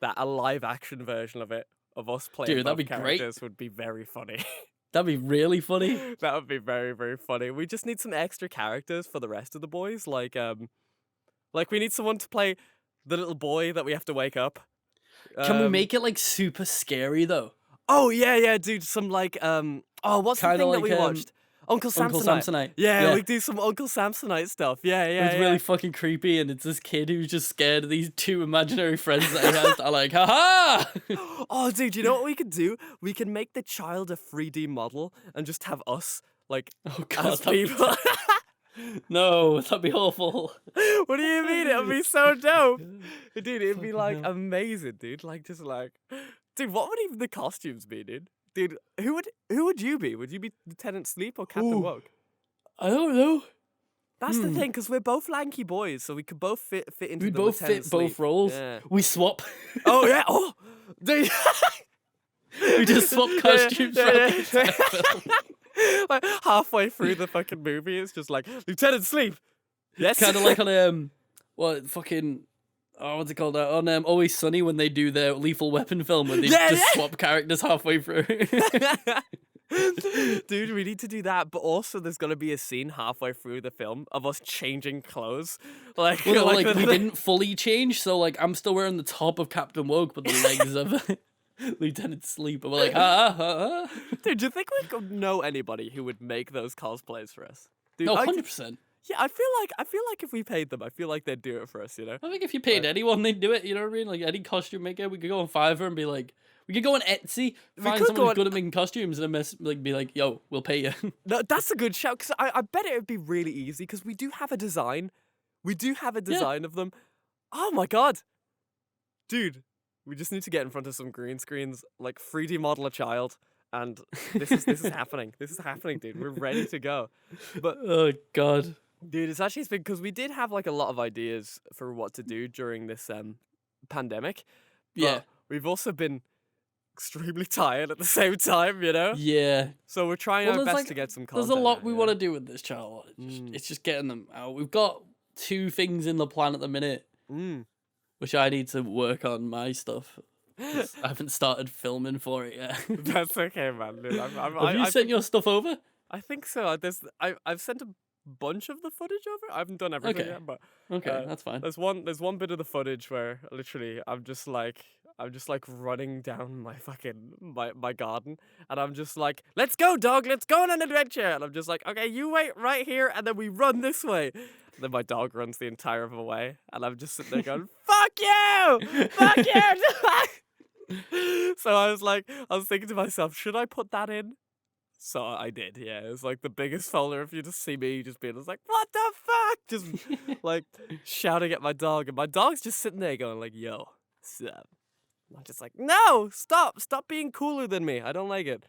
that a live action version of it, of us playing both characters, would be very funny. That'd be really funny. That would be very, very funny. We just need some extra characters for the rest of the boys. Like we need someone to play the little boy that we have to wake up. Can we make it like super scary though? Oh yeah, dude. Some like what's the thing that we watched? Uncle Samsonite. Yeah, we do some Uncle Samsonite stuff. Yeah. It's really fucking creepy, and it's this kid who's just scared of these 2 imaginary friends that he has that are like, haha! Oh, dude, you know what we could do? We can make the child a 3D model and just have us, like, as people. No, that'd be awful. What do you mean? It would be so dope. Dude, it'd be, like, amazing, dude. Like, just like... Dude, what would even the costumes be, dude? Dude, who would you be? Would you be Lieutenant Sleep or Captain Ooh. Woke? I don't know. That's the thing, because we're both lanky boys, so we could both fit into We the both Lieutenant fit both Sleep. roles. Yeah. We swap. Oh yeah. Oh, dude. We just swap costumes throughout the entire film. Like halfway through the fucking movie, it's just like Lieutenant Sleep. Yes. Kind of like on what's it called? On Always Sunny when they do their Lethal Weapon film where they just swap characters halfway through. Dude, we need to do that, but also there's gonna be a scene halfway through the film of us changing clothes. Like, Well, like we didn't fully change, so like I'm still wearing the top of Captain Woke, but the legs of Lieutenant Sleep. And we're like, Dude, do you think we could know anybody who would make those cosplays for us? Dude, No, 100%. Yeah, I feel like if we paid them, I feel like they'd do it for us, you know? I think if you paid anyone, they'd do it. You know what I mean? Like any costume maker, we could go on Fiverr and be like, we could go on Etsy, find could someone go who's on- good at making costumes, and then be like, yo, we'll pay you. No, that's a good shout, because I bet it would be really easy, because we do have a design. We do have a design of them. Oh my god. Dude, we just need to get in front of some green screens, like 3D model a child, and this is happening. This is happening, dude. We're ready to go. But Oh god. dude, it's actually been because we did have like a lot of ideas for what to do during this pandemic. But Yeah. we've also been extremely tired at the same time, you know? Yeah. So we're trying Well, our there's, best like, to get some There's content. a lot out, we you want to know? do with this channel. It's just getting them out. We've got 2 things in the plan at the minute, which I need to work on my stuff. 'Cause I haven't started filming for it yet. That's okay, man. Dude, Have you sent your stuff over? I think so. I've sent a bunch of the footage over. I haven't done everything Okay. yet, but Okay, that's fine. there's one bit of the footage where literally I'm just like running down my fucking my garden, and I'm just like, let's go, dog, let's go on an adventure, and I'm just like, okay, you wait right here, and then we run this way. And then my dog runs the entire way, and I'm just sitting there going, fuck you, fuck you. So I was thinking to myself, should I put that in? So I did, yeah. It was like the biggest folder if you just see me just being like, what the fuck? Just like shouting at my dog. And my dog's just sitting there going like, yo, sup? I'm just like, no, stop being cooler than me. I don't like it.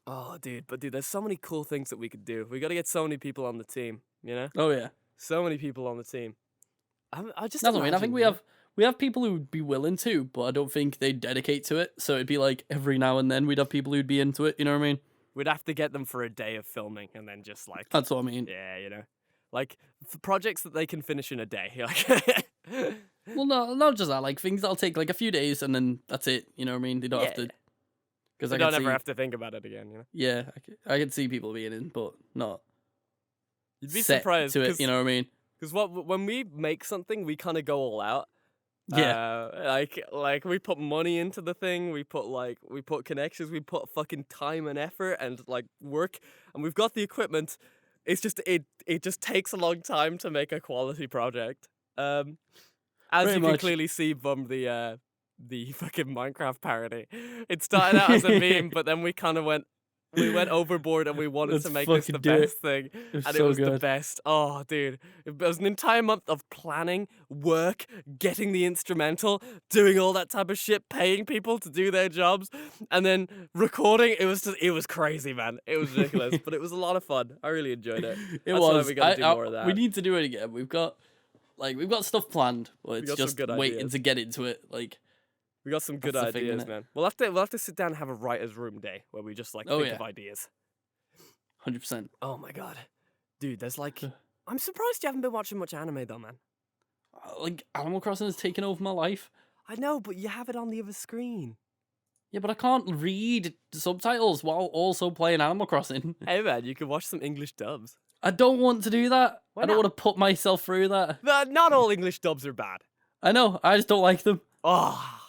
Oh, dude, there's so many cool things that we could do. We got to get so many people on the team, you know? Oh yeah. So many people on the team. I just That's what I mean. I think imagine- we have people who would be willing to, but I don't think they'd dedicate to it. So it'd be like every now and then we'd have people who'd be into it. You know what I mean? We'd have to get them for a day of filming and then just like... That's what I mean. Yeah, you know? Like, projects that they can finish in a day. Like, Well, no, not just that. Like things that'll take like a few days and then that's it. You know what I mean? They don't have to. Because I don't ever have to think about it again, you know? Yeah, I could see people being in, but not You'd be set surprised. to it. You know what I mean? Because when we make something, we kind of go all out. Yeah. Like we put money into the thing. We put connections. We put fucking time and effort and like work. And we've got the equipment. It's just it just takes a long time to make a quality project. As Pretty you can much. clearly see from the fucking Minecraft parody. It started out as a meme, but then we went overboard and we wanted Let's to make this the fucking do it. best thing. It's And so it was the good. best. Oh, dude. It was an entire month of planning, work, getting the instrumental, doing all that type of shit, paying people to do their jobs, and then recording. It was crazy, man. It was ridiculous, but it was a lot of fun. I really enjoyed it. It That's was. why we gotta do more of that. We need to do it again. We've got stuff planned, but it's got some just good waiting ideas. to get into it. Like, We got some good That's the thing, ideas, innit? man. We'll have to sit down and have a writer's room day where we just like Oh, think yeah. of ideas. 100%. Oh my god. Dude, there's like I'm surprised you haven't been watching much anime though, man. Like, Animal Crossing has taken over my life. I know, but you have it on the other screen. Yeah, but I can't read subtitles while also playing Animal Crossing. Hey man, you can watch some English dubs. I don't want to do that. Why I don't not? want to put myself through that. Not all English dubs are bad. I know. I just don't like them. Oh,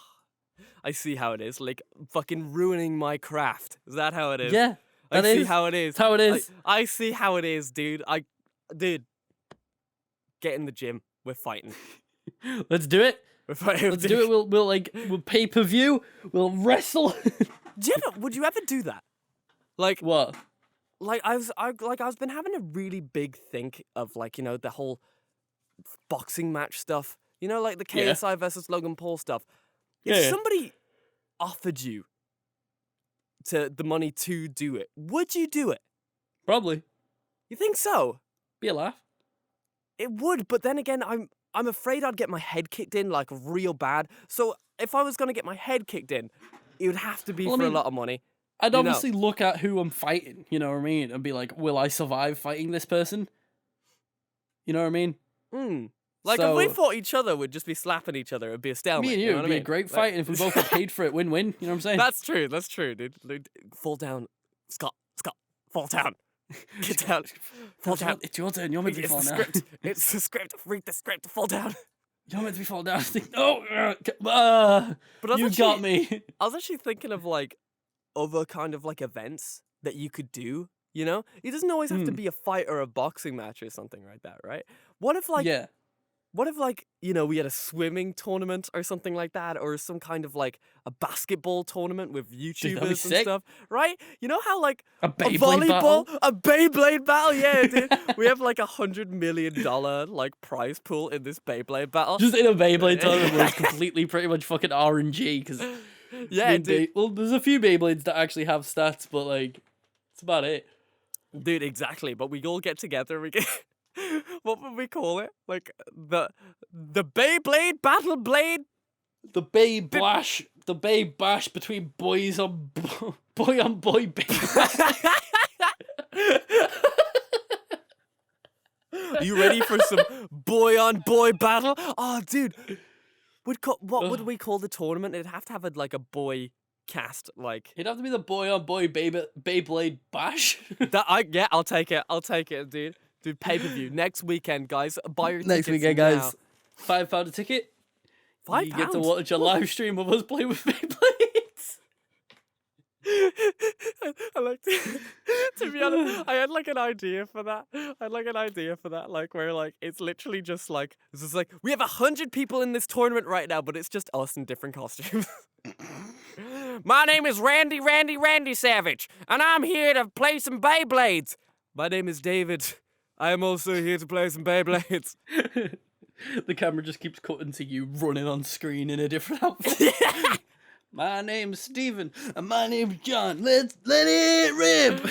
I see how it is. Like fucking ruining my craft. Is that how it is? Yeah, I that see is. how it is. That's how it is. I see how it is, dude. Dude, get in the gym. We're fighting. Let's do it. We're fighting. Let's do it. We'll pay per view. We'll wrestle. Would you ever do that? Like, What? like I've been having a really big think of like, you know, the whole boxing match stuff. You know, like the Yeah. KSI versus Logan Paul stuff. Yeah, If yeah. somebody offered you the money to do it, would you do it? Probably. You think so? Be a laugh. It would, but then again, I'm afraid I'd get my head kicked in like real bad. So if I was gonna get my head kicked in, it would have to be Well, I for a mean, lot of money. I'd You know. obviously look at who I'm fighting, you know what I mean? And be like, will I survive fighting this person? You know what I mean? Like, So, if we fought each other, we'd just be slapping each other. It'd be a stalemate. me and you, know it'd what be I a mean? great fight, and if we both got paid for it, win-win. You know what I'm saying? That's true, dude. Fall down. Scott, fall down. Get down. Fall down. It's your turn. You're meant to be It's falling the down. script. It's the script. Read the script. Fall down. You're meant to be falling down. No! But I was You got me. I was actually thinking of, like, other kind of, like, events that you could do, you know? It doesn't always have to be a fight or a boxing match or something like that, right? What if, like, Yeah. you know, we had a swimming tournament or something like that, or some kind of, like, a basketball tournament with that'd be YouTubers and sick. stuff, right? You know how, like, A a Beyblade volleyball, battle? a Beyblade battle, yeah, dude. We have, like, $100 million, like, prize pool in this Beyblade battle. Just in a Beyblade tournament where it's completely pretty much fucking RNG, because Yeah, dude. well, there's a few Beyblades that actually have stats, but, like, that's about it. Dude, exactly. But we all get together. We get what would we call it? Like the Beyblade Battle Blade. The Bay Bash between boys on boy on boy Beyblade. Are you ready for some boy on boy battle? Oh, dude. What would we call the tournament? It'd have to have like a boy cast, like It'd have to be the boy on boy Beyblade Bash. Yeah, I'll take it, dude. Dude, pay-per-view next weekend, guys. Buy your Next tickets weekend, now. guys. £5 a ticket. £5? You get to watch a live stream of us play with Beyblades. I like to be honest, I had like an idea for that. Like where like it's literally just like this is like we have 100 people in this tournament right now, but it's just us in different costumes. My name is Randy Savage, and I'm here to play some Beyblades. My name is David. I am also here to play some Beyblades. The camera just keeps cutting to you running on screen in a different outfit. My name's Steven, and my name's John. Let it rip!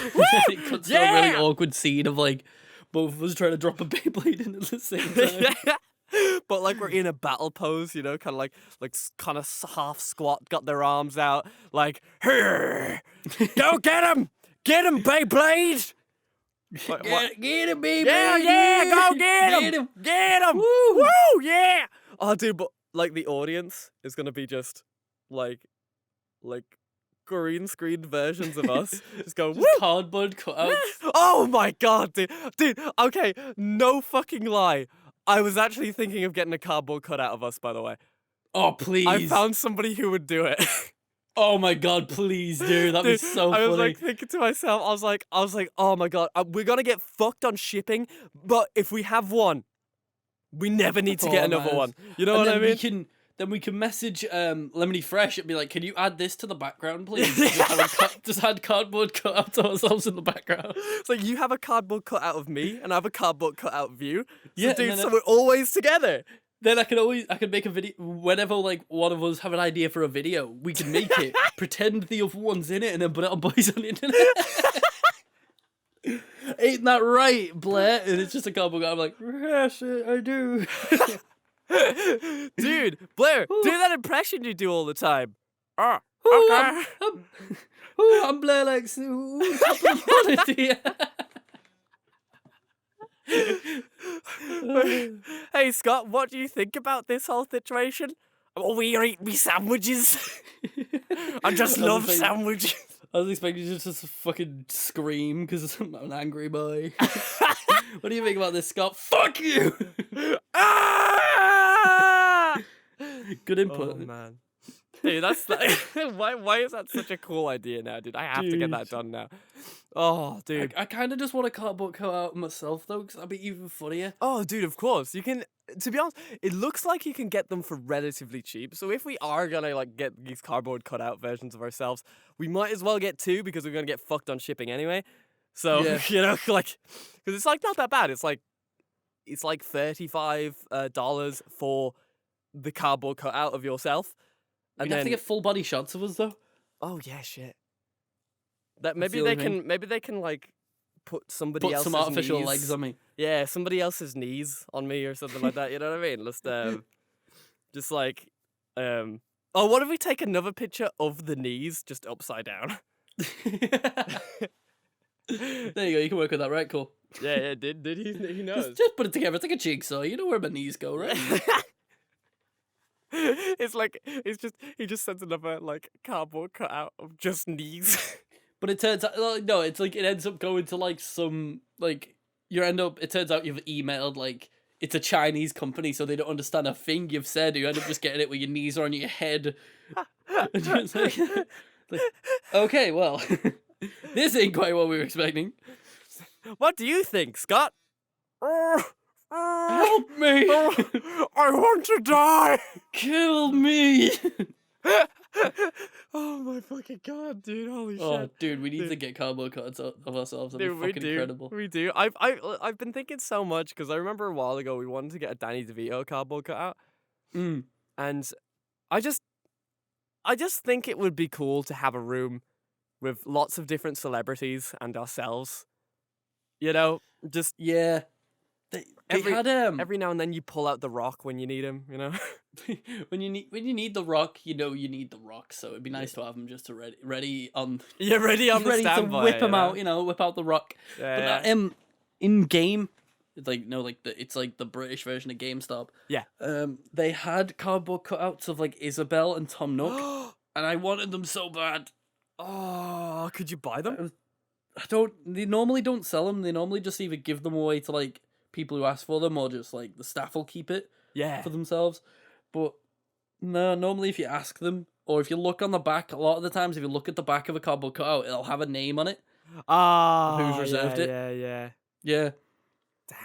It cuts to a really awkward scene of like both of us trying to drop a Beyblade in at the same time. But like we're in a battle pose, you know, kind of half squat, got their arms out, like, go get him, Beyblade. Get him, baby! Yeah, go get him! Woo, yeah! Oh, dude, but like the audience is gonna be just like green screen versions of us, just go, woo! Cardboard cutouts. Oh my god, dude. Okay, no fucking lie. I was actually thinking of getting a cardboard cutout of us, by the way. Oh, please. I found somebody who would do it. Oh my god, please, dude. That'd be so funny. I was like thinking to myself, I was like, oh my god, we're gonna get fucked on shipping, but if we have one, we never need to get another one. You know what I mean? Then we can message Lemony Fresh and be like, can you add this to the background, please? Just add cardboard cutout to ourselves in the background. It's like you have a cardboard cutout of me, and I have a cardboard cutout of you. So, Yeah, dude, so we're always together. Then I can make a video whenever like one of us have an idea for a video, we can make it, pretend the other one's in it, and then put it on Boys on the Internet. Ain't that right, Blair? And it's just a cardboard guy. I'm like, yes, I do. Dude, Blair, do that impression you do all the time. Oh, okay. I'm Blairlex. Hey Scott, what do you think about this whole situation? Oh, we eat me sandwiches. I just love sandwiches. I was expecting you to just fucking scream because I'm an angry boy. What do you think about this, Scott? Fuck you! Ah! Good input. Oh man. Dude, that's why is that such a cool idea now, dude? I have to get that done now. Oh, dude. I kind of just want a cardboard cutout myself, though, because that'd be even funnier. Oh, dude, of course. You can, to be honest, it looks like you can get them for relatively cheap. So if we are gonna, like, get these cardboard cutout versions of ourselves, we might as well get two because we're gonna get fucked on shipping anyway. So, Yeah. you know, like, because it's, like, not that bad. It's like $35 for the cardboard cutout of yourself. And We'd have to then get full body shots of us though. oh yeah, shit. That That's maybe the they only thing. can maybe they can like put somebody Put some else's artificial knees. legs on me. Yeah, somebody else's knees on me or something like that. You know what I mean? Just like, oh, what if we take another picture of the knees just upside down? There you go. You can work with that, right? Cool. Yeah, did he knows? Just put it together. It's like a jigsaw. You know where my knees go, right? It's like he just sends another like cardboard cutout of just knees. But it turns out no, it's like it ends up going to like some like it turns out you've emailed like it's a Chinese company, so they don't understand a thing you've said. You end up just getting it where your knees are on your head. And you're just like, okay, well, this ain't quite what we were expecting. What do you think, Scott? Help me! I want to die! Kill me! Oh my fucking god, dude! Holy Oh, shit, dude, we need to get cardboard cards of ourselves. That'd dude! be fucking incredible. We do. I've been thinking so much because I remember a while ago we wanted to get a Danny DeVito cardboard cutout, Mm. and I just think it would be cool to have a room with lots of different celebrities and ourselves. You know, just Yeah. They had every now and then you pull out the Rock when you need him. You know. when you need the Rock, you know you need the Rock. So it'd be nice to have him just to ready on. You're ready on the ready to standby, whip him you know? out. You know, whip out the Rock. Yeah, But in game, it's like no, like it's like the British version of GameStop. yeah. They had cardboard cutouts of like Isabel and Tom Nook, and I wanted them so bad. Oh, could you buy them? They normally don't sell them. They normally just either give them away to like people who ask for them, or just like the staff will keep it Yeah. for themselves. But no, normally if you ask them, or if you look on the back, a lot of the times if you look at the back of a cardboard cutout, it'll have a name on it. Ah, Who's reserved it? Yeah. Yeah,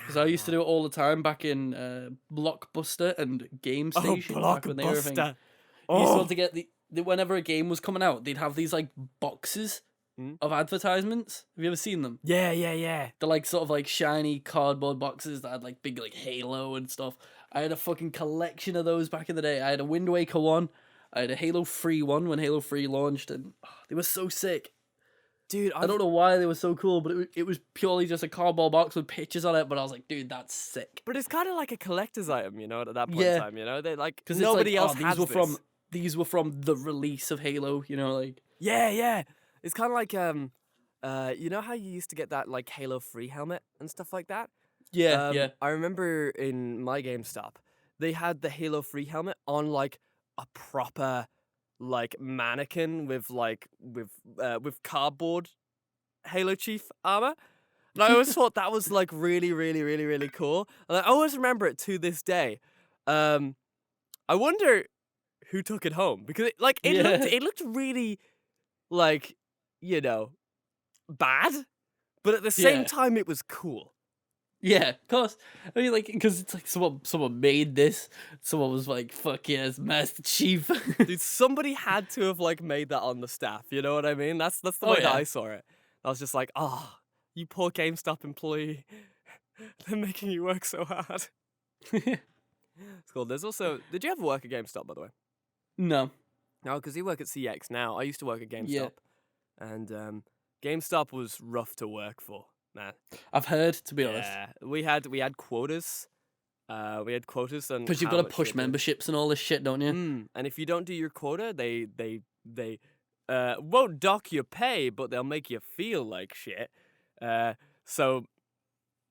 because I used to do it all the time back in Blockbuster and Game Station. Back when they were a thing. Blockbuster. You used to want to get whenever a game was coming out, they'd have these like boxes Mm. of advertisements. Have you ever seen them? Yeah. They're like sort of like shiny cardboard boxes that had like big like Halo and stuff. I had a fucking collection of those back in the day. I had a Wind Waker one. I had a Halo 3 one when Halo 3 launched, and they were so sick. Dude, I don't know why they were so cool, but it was purely just a cardboard box with pictures on it. But I was like, dude, that's sick. But it's kind of like a collector's item, you know, at that point Yeah. in time, you know? They like Because nobody else these has were this. these were from the release of Halo. You know, like Yeah. It's kind of like you know how you used to get that like Halo 3 helmet and stuff like that? yeah. I remember in my GameStop, they had the Halo 3 helmet on like a proper like mannequin with cardboard Halo Chief armor. And I always thought that was like really, really, really, really cool. And I always remember it to this day. I wonder who took it home because it looked really like, you know, bad, but at the same Yeah. time it was cool. Yeah, of course. I mean, like, because it's like someone made this. Someone was like, "Fuck yes, Master Chief." Dude, somebody had to have like made that on the staff. You know what I mean? That's the way that yeah. I saw it. I was just like, oh, you poor GameStop employee. They're making you work so hard. It's cool. There's also, did you ever work at GameStop, by the way? No. No, because you work at CX now. I used to work at GameStop. Yeah. And GameStop was rough to work for, man. I've heard, to be honest. Yeah, we had quotas. We had quotas on Because you've how got to much push you do. memberships and all this shit, don't you? And if you don't do your quota, they won't dock your pay, but they'll make you feel like shit. So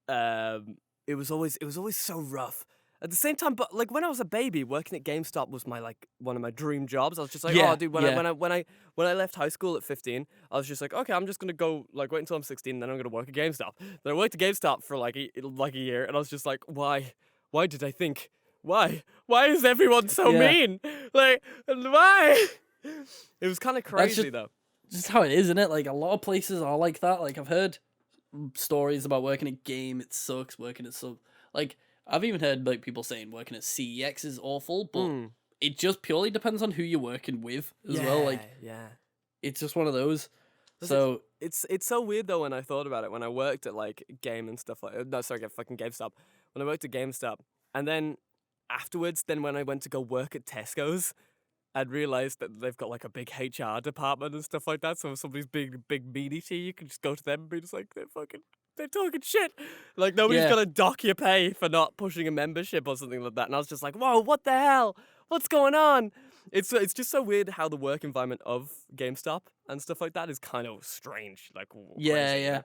it was always so rough. At the same time, but like when I was a baby, working at GameStop was my like one of my dream jobs. I was just like, Yeah, oh, dude, when I left high school at 15, I was just like, okay, I'm just gonna go like wait until I'm 16, and then I'm gonna work at GameStop. Then I worked at GameStop for like a year, and I was just like, why? Why did I think? Why? Why is everyone so Yeah. mean? Like, why? It was kind of crazy though. Just how it is, isn't it? Like, a lot of places are like that. Like, I've heard stories about working at Game, it sucks. Working at like, I've even heard like people saying working at CEX is awful, but it just purely depends on who you're working with as well. Like, it's just one of those. So it's so weird though when I thought about it when I worked at like Game and stuff like fucking GameStop. When I worked at GameStop and then afterwards, then when I went to go work at Tesco's, and realized that they've got like a big HR department and stuff like that. So if somebody's big meanie to you, you can just go to them and be just like, they're talking shit. Like nobody's Yeah. gonna dock your pay for not pushing a membership or something like that. And I was just like, whoa, what the hell? What's going on? It's just so weird how the work environment of GameStop and stuff like that is kind of strange. Like Yeah, crazy, yeah.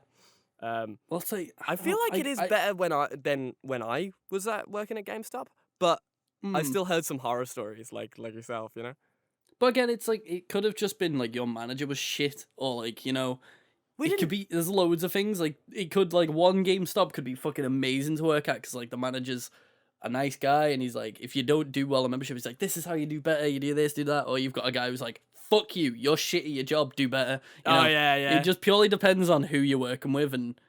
Well, it's like I feel like it is better than when I was working at GameStop, but I still heard some horror stories like yourself, you know. But again, it's like it could have just been like your manager was shit, or like it could be. There's loads of things like it could like one GameStop could be fucking amazing to work at because like the manager's a nice guy and he's like if you don't do well in membership, he's like this is how you do better. You do this, do that, or you've got a guy who's like fuck you, you're shit at your job, do better. You know? Yeah. It just purely depends on who you're working with and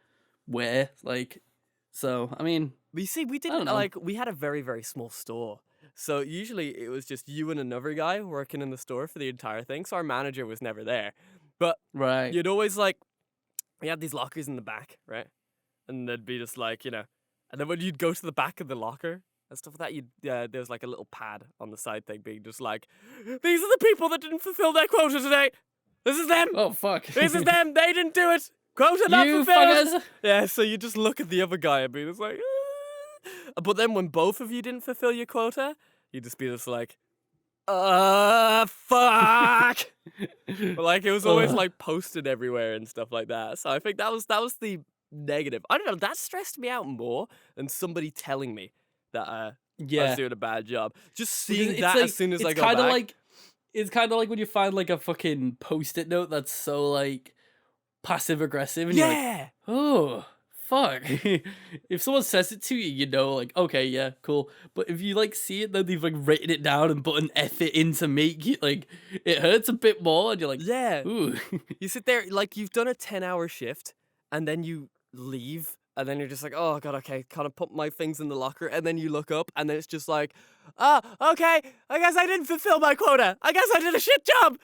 where. Like, so I mean, you see, we didn't like we had a very very small store. So usually it was just you and another guy working in the store for the entire thing. So our manager was never there. But you'd always like, we had these lockers in the back, right? And they'd be just like, and then when you'd go to the back of the locker and stuff like that, there's like a little pad on the side thing being just like, these are the people that didn't fulfill their quota today. This is them. Oh, fuck. This is them. They didn't do it. Quota not You fulfilled. fuckers. Yeah, so you just look at the other guy and be just like, but then when both of you didn't fulfill your quota, you'd just be just like, fuck. But like it was always like posted everywhere and stuff like that. So I think that was the negative. I don't know, that stressed me out more than somebody telling me that I was doing a bad job. Just seeing that as soon as I go back. It's kind of like when you find like a fucking post-it note that's so like passive aggressive and you're like, oh fuck. If someone says it to you, like, okay, yeah, cool. But if you like see it, then they've like written it down and put an effort in to make it, like, it hurts a bit more. And you're like, ooh. You sit there, like, you've done a 10-hour shift, and then you leave, and then you're just like, oh god, okay, kind of put my things in the locker, and then you look up, and then it's just like, oh, okay, I guess I didn't fulfill my quota. I guess I did a shit job.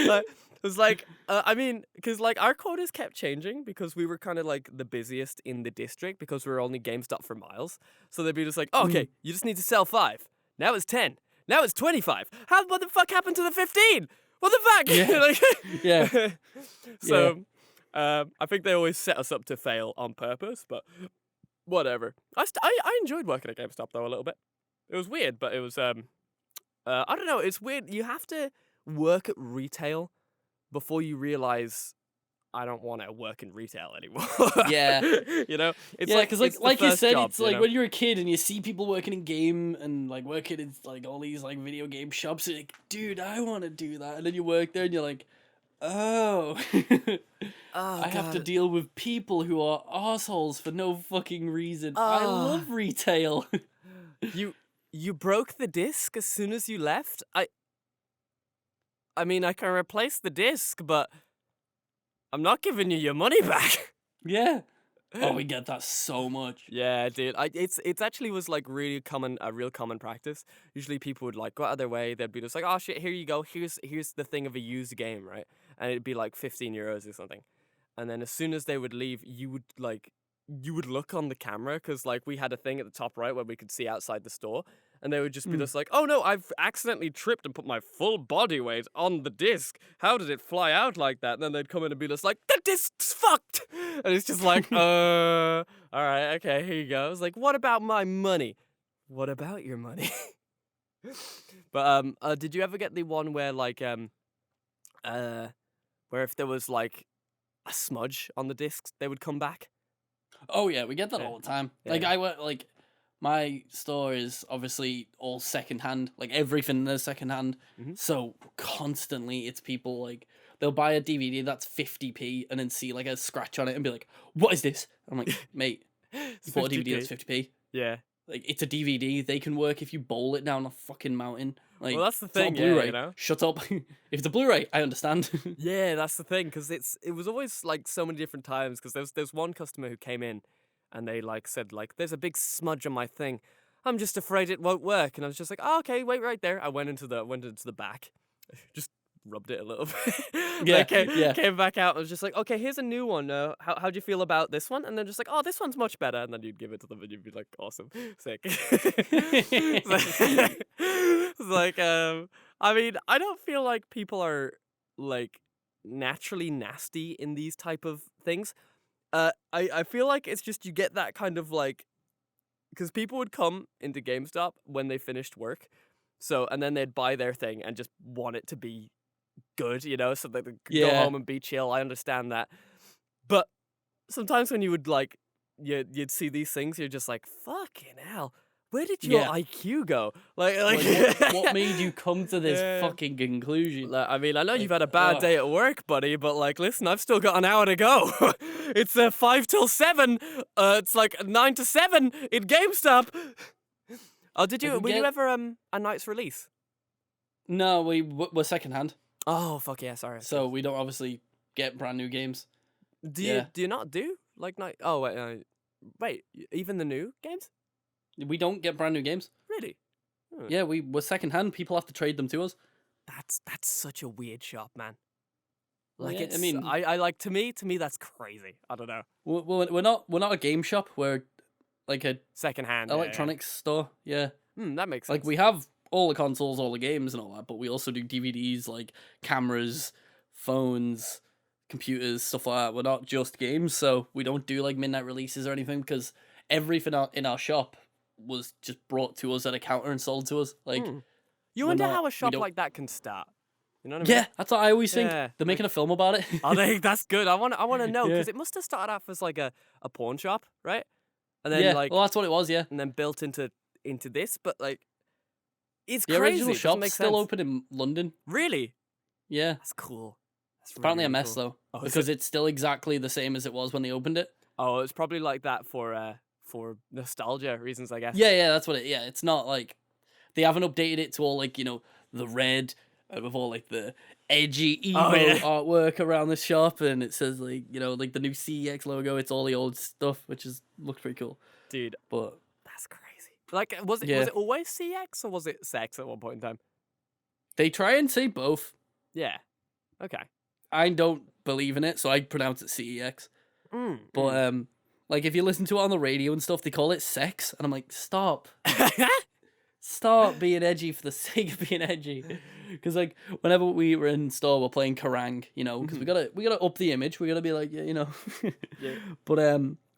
Like, it was like, because like our quotas kept changing because we were kind of like the busiest in the district because we were only GameStop for miles. So they'd be just like, oh, okay, you just need to sell 5. Now it's 10. Now it's 25. What the fuck happened to the 15? What the fuck? Yeah. So I think they always set us up to fail on purpose, but whatever. I enjoyed working at GameStop though a little bit. It was weird, but it was I don't know. It's weird. You have to work at retail before you realize I don't want to work in retail anymore. Yeah. It's because like you said, job, it's like when you're a kid and you see people working in game and like working in like all these like video game shops, you're like, dude, I want to do that. And then you work there and you're like, oh, I have to deal with people who are assholes for no fucking reason. I love retail. You broke the disc as soon as you left? I mean, I can replace the disc, but I'm not giving you your money back. Yeah. Oh, we get that so much. Yeah, dude. It's actually was like really a real common practice. Usually people would like go out of their way. They'd be just like, oh shit, here you go. Here's the thing of a used game, right? And it'd be like 15 euros or something. And then as soon as they would leave, you would look on the camera because like we had a thing at the top right where we could see outside the store. And they would just be just like, oh no, I've accidentally tripped and put my full body weight on the disc. How did it fly out like that? And then they'd come in and be just like, the disc's fucked! And it's just like, all right, okay, here you go. I was like, what about my money? What about your money? But did you ever get the one where like where if there was like a smudge on the discs, they would come back? Oh yeah, we get that all the time. Yeah. Like I work like. My store is obviously all secondhand, like everything there's secondhand. So constantly it's people like, they'll buy a DVD that's 50p and then see like a scratch on it and be like, what is this? I'm like, mate, you bought a DVD that's 50p. Yeah. Like, it's a DVD. They can work if you bowl it down a fucking mountain. Like, well, that's the thing, it's not a Blu-ray. you know? Shut up. If it's a Blu-ray, I understand. Yeah, that's the thing, because it was always like so many different times, because there's one customer who came in and they like said like, there's a big smudge on my thing. I'm just afraid it won't work. And I was just like, oh, okay, wait right there. I went into the back, just rubbed it a little bit. Came back out and was just like, okay, here's a new one. How'd you feel about this one? And then just like, oh, this one's much better. And then you'd give it to them and you'd be like, awesome, sick. It's like, I mean, I don't feel like people are like naturally nasty in these type of things. I feel like it's just you get that kind of like, because people would come into GameStop when they finished work, so and then they'd buy their thing and just want it to be good, so they could go Yeah. home and be chill. I understand that, but sometimes when you would like, you'd see these things, you're just like, fucking hell. Where did your Yeah. IQ go? Like what made you come to this Yeah. fucking conclusion? Like, I mean, I know Like, you've had a bad day at work, buddy, but like, listen, I've still got an hour to go. It's 5 till 7. It's like 9 to 7 in GameStop. Oh, were you ever a night's release? No, we're secondhand, Oh, fuck yeah, sorry. so we don't obviously get brand new games. Do yeah. you not do like night? Oh wait, even the new games? We don't get brand new games. Really? Yeah, we're secondhand. People have to trade them to us. That's such a weird shop, man. Well, Like, yeah, it's, I mean, I like, to me that's crazy. I don't know. we're not a game shop. We're like a Secondhand electronics store. Yeah, that makes sense. like we have all the consoles, all the games, and all that, but we also do DVDs, like cameras, phones, computers, stuff like that. We're not just games, so we don't do like midnight releases or anything because everything in our shop was just brought to us at a counter and sold to us. Like, You we're wonder not- how a we shop don't- like that can start. You know what I mean? yeah, that's what I always think. Yeah, They're making a film about it. I think that's good. I want to know, because Yeah. it must have started off as like a pawn shop, right? And then Yeah, like, well, that's what it was. Yeah, and then built into this, but like, it's the crazy. original It doesn't shop's make still sense. open in London. Really? Yeah, That's cool. That's it's apparently really, a really mess cool. though, Oh, is because it's still exactly the same as it was when they opened it. Oh, it's probably like that for nostalgia reasons, I guess. Yeah, that's what it. Yeah, it's not like they haven't updated it to all like the red with all like the edgy emo yeah. artwork around the shop, and it says like like the new CEX logo. It's all the old stuff, which looks pretty cool. Dude, But that's crazy. Like, was it always CX or was it sex at one point in time? they try and say both. Yeah. Okay. I don't believe in it, so I pronounce it CEX. But like if you listen to it on the radio and stuff, they call it sex, and I'm like, stop. Stop being edgy for the sake of being edgy. Because like whenever we were in store, we're playing Kerrang, because we gotta up the image. We gotta be like, yeah. But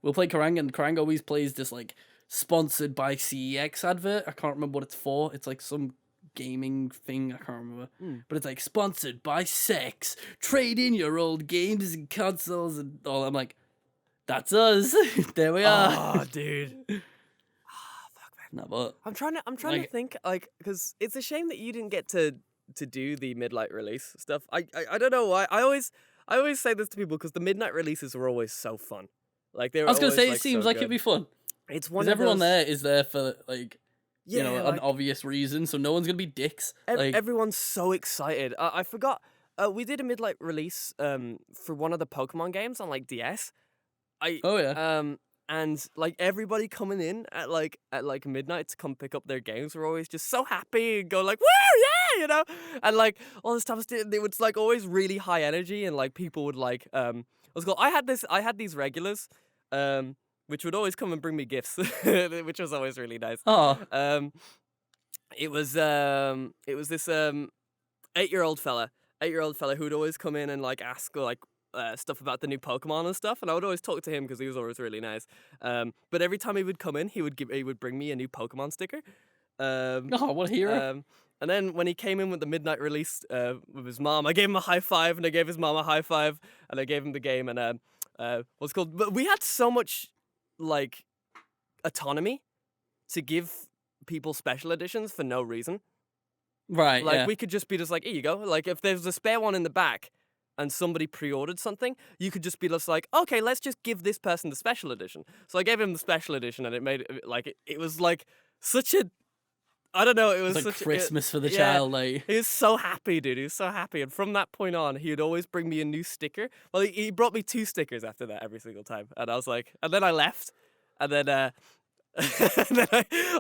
we'll play Kerrang, and Kerrang always plays this like sponsored by CEX advert. I can't remember what it's for. It's like some gaming thing. I can't remember. But it's like sponsored by sex. Trade in your old games and consoles and all. I'm like, that's us. There we are. Oh, dude. No, but I'm trying to think, like, because it's a shame that you didn't get to do the midnight release stuff. I don't know why. I always say this to people because the midnight releases were always so fun. Like, they were. I was gonna always, say like, it seems so like good. it'd be fun. It's one Because of everyone those, there is there for like yeah, an obvious reason, so no one's gonna be dicks. Like everyone's so excited. I forgot. We did a midnight release for one of the Pokemon games on like DS. oh yeah. And like everybody coming in at like midnight to come pick up their games were always just so happy and go like, woo, yeah, and like all this stuff. It was like always really high energy, and like people would like what's it called? I had these regulars which would always come and bring me gifts, which was always really nice. Oh. It was this 8-year-old fella who would always come in and like ask like stuff about the new Pokemon and stuff, and I would always talk to him because he was always really nice. But every time he would come in, he would bring me a new Pokemon sticker. Oh, what a hero! And then when he came in with the midnight release with his mom, I gave him a high five, and I gave his mom a high five, and I gave him the game, and what's it called? But we had so much like autonomy to give people special editions for no reason. Right. Like yeah. we could just be just like, here you go. Like if there's a spare one in the back and somebody pre-ordered something, you could just be just like, okay, let's just give this person the special edition. So I gave him the special edition, and it made it like it was like such a, I don't know, it was It's like such Christmas for the yeah. child. Like He was so happy, dude. He was so happy. And from that point on, he would always bring me a new sticker. Well, he brought me 2 stickers after that every single time. And I was like, and then I left. And then, and then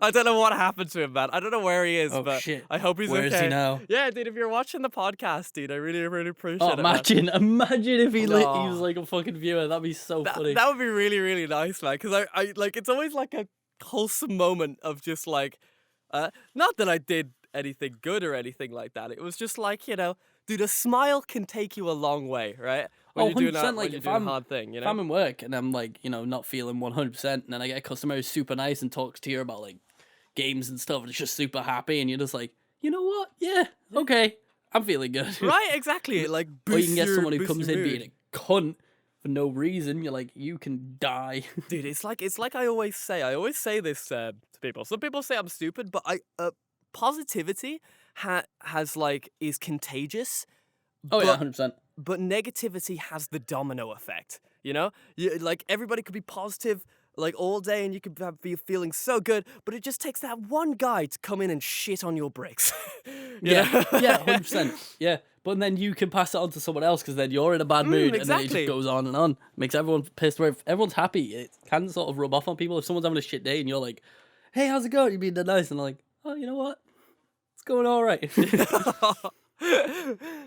I don't know what happened to him, man. I don't know where he is, oh but shit! I hope he's Where okay. is he now? Yeah, dude, if you're watching the podcast, dude, I really, really appreciate Oh, it. Man. imagine if he he No. was like a fucking viewer. That'd be so funny. That would be really, really nice, man. Because I like, it's always like a wholesome moment of just like, not that I did anything good or anything like that. It was just like, dude, a smile can take you a long way, right? When Oh, you're doing 100%. when Like, you're if doing a I'm hard thing, if I'm in work and I'm like, not feeling 100%, and then I get a customer who's super nice and talks to you about like games and stuff, and it's just super happy, and you're just like, you know what? Yeah, okay, I'm feeling good. Right, exactly. It like Or you can boosts get your someone who boosts comes your in mood. being a cunt for no reason. You're like, you can die. Dude, it's like I always say. I always say this to people. Some people say I'm stupid, but positivity is contagious. Oh yeah, But 100%. but negativity has the domino effect. Like everybody could be positive like all day, and you could be feeling so good, but it just takes that one guy to come in and shit on your bricks. Yeah, yeah, 100%. Yeah, but then you can pass it on to someone else because then you're in a bad mood, and then it just exactly. goes on and on. Makes everyone pissed. Where if everyone's happy, it can sort of rub off on people. If someone's having a shit day and you're like, "Hey, how's it going?" You're being dead nice, and they're like, "Oh, you know what? It's going all right."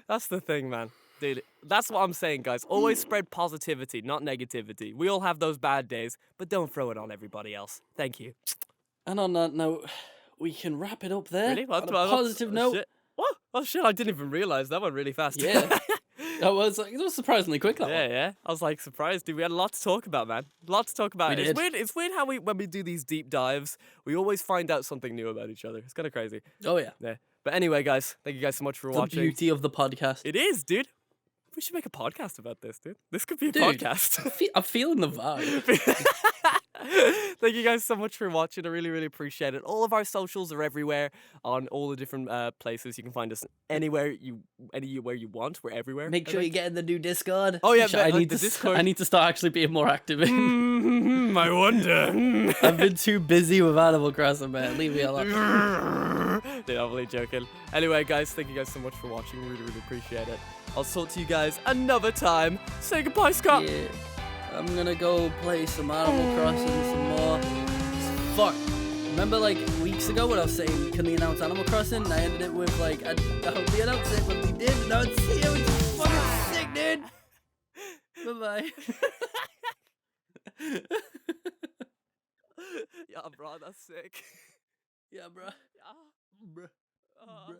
That's the thing, man. Dude, that's what I'm saying, guys. Always spread positivity, not negativity. We all have those bad days, but don't throw it on everybody else. Thank you. And on that note, we can wrap it up there. Really? On a positive note. Shit. What? Oh shit! I didn't even realize that went really fast. Yeah. It was surprisingly quick, that one. Yeah. I was like surprised, dude. We had a lot to talk about, man. A lot to talk about. We It's did. It's weird how when we do these deep dives, we always find out something new about each other. It's kind of crazy. Oh yeah. Yeah. But anyway, guys, thank you guys so much for The watching. beauty of the podcast. It is, dude. We should make a podcast about this, dude. This could be a Dude, podcast. I'm feeling the vibe. Thank you guys so much for watching. I really, really appreciate it. All of our socials are everywhere on all the different places. You can find us anywhere you want. We're everywhere. Make sure you get in the new Discord. Oh yeah, I need the to. Discord. I need to start actually being more active in. I wonder. I've been too busy with Animal Crossing, man. Leave me alone. Dude, I'm only joking. Anyway, guys, thank you guys so much for watching. Really, really appreciate it. I'll talk to you guys another time. Say goodbye, Scott. Yeah. I'm gonna go play some Animal Crossing some more. Fuck. Remember like weeks ago when I was saying, can they announce Animal Crossing? And I ended it with like, I hope they announce it, but they did. Now it's here. It's fucking sick, dude. Bye-bye. Yeah, bro, that's sick. Yeah, bro. Yeah. Bruh. Bruh.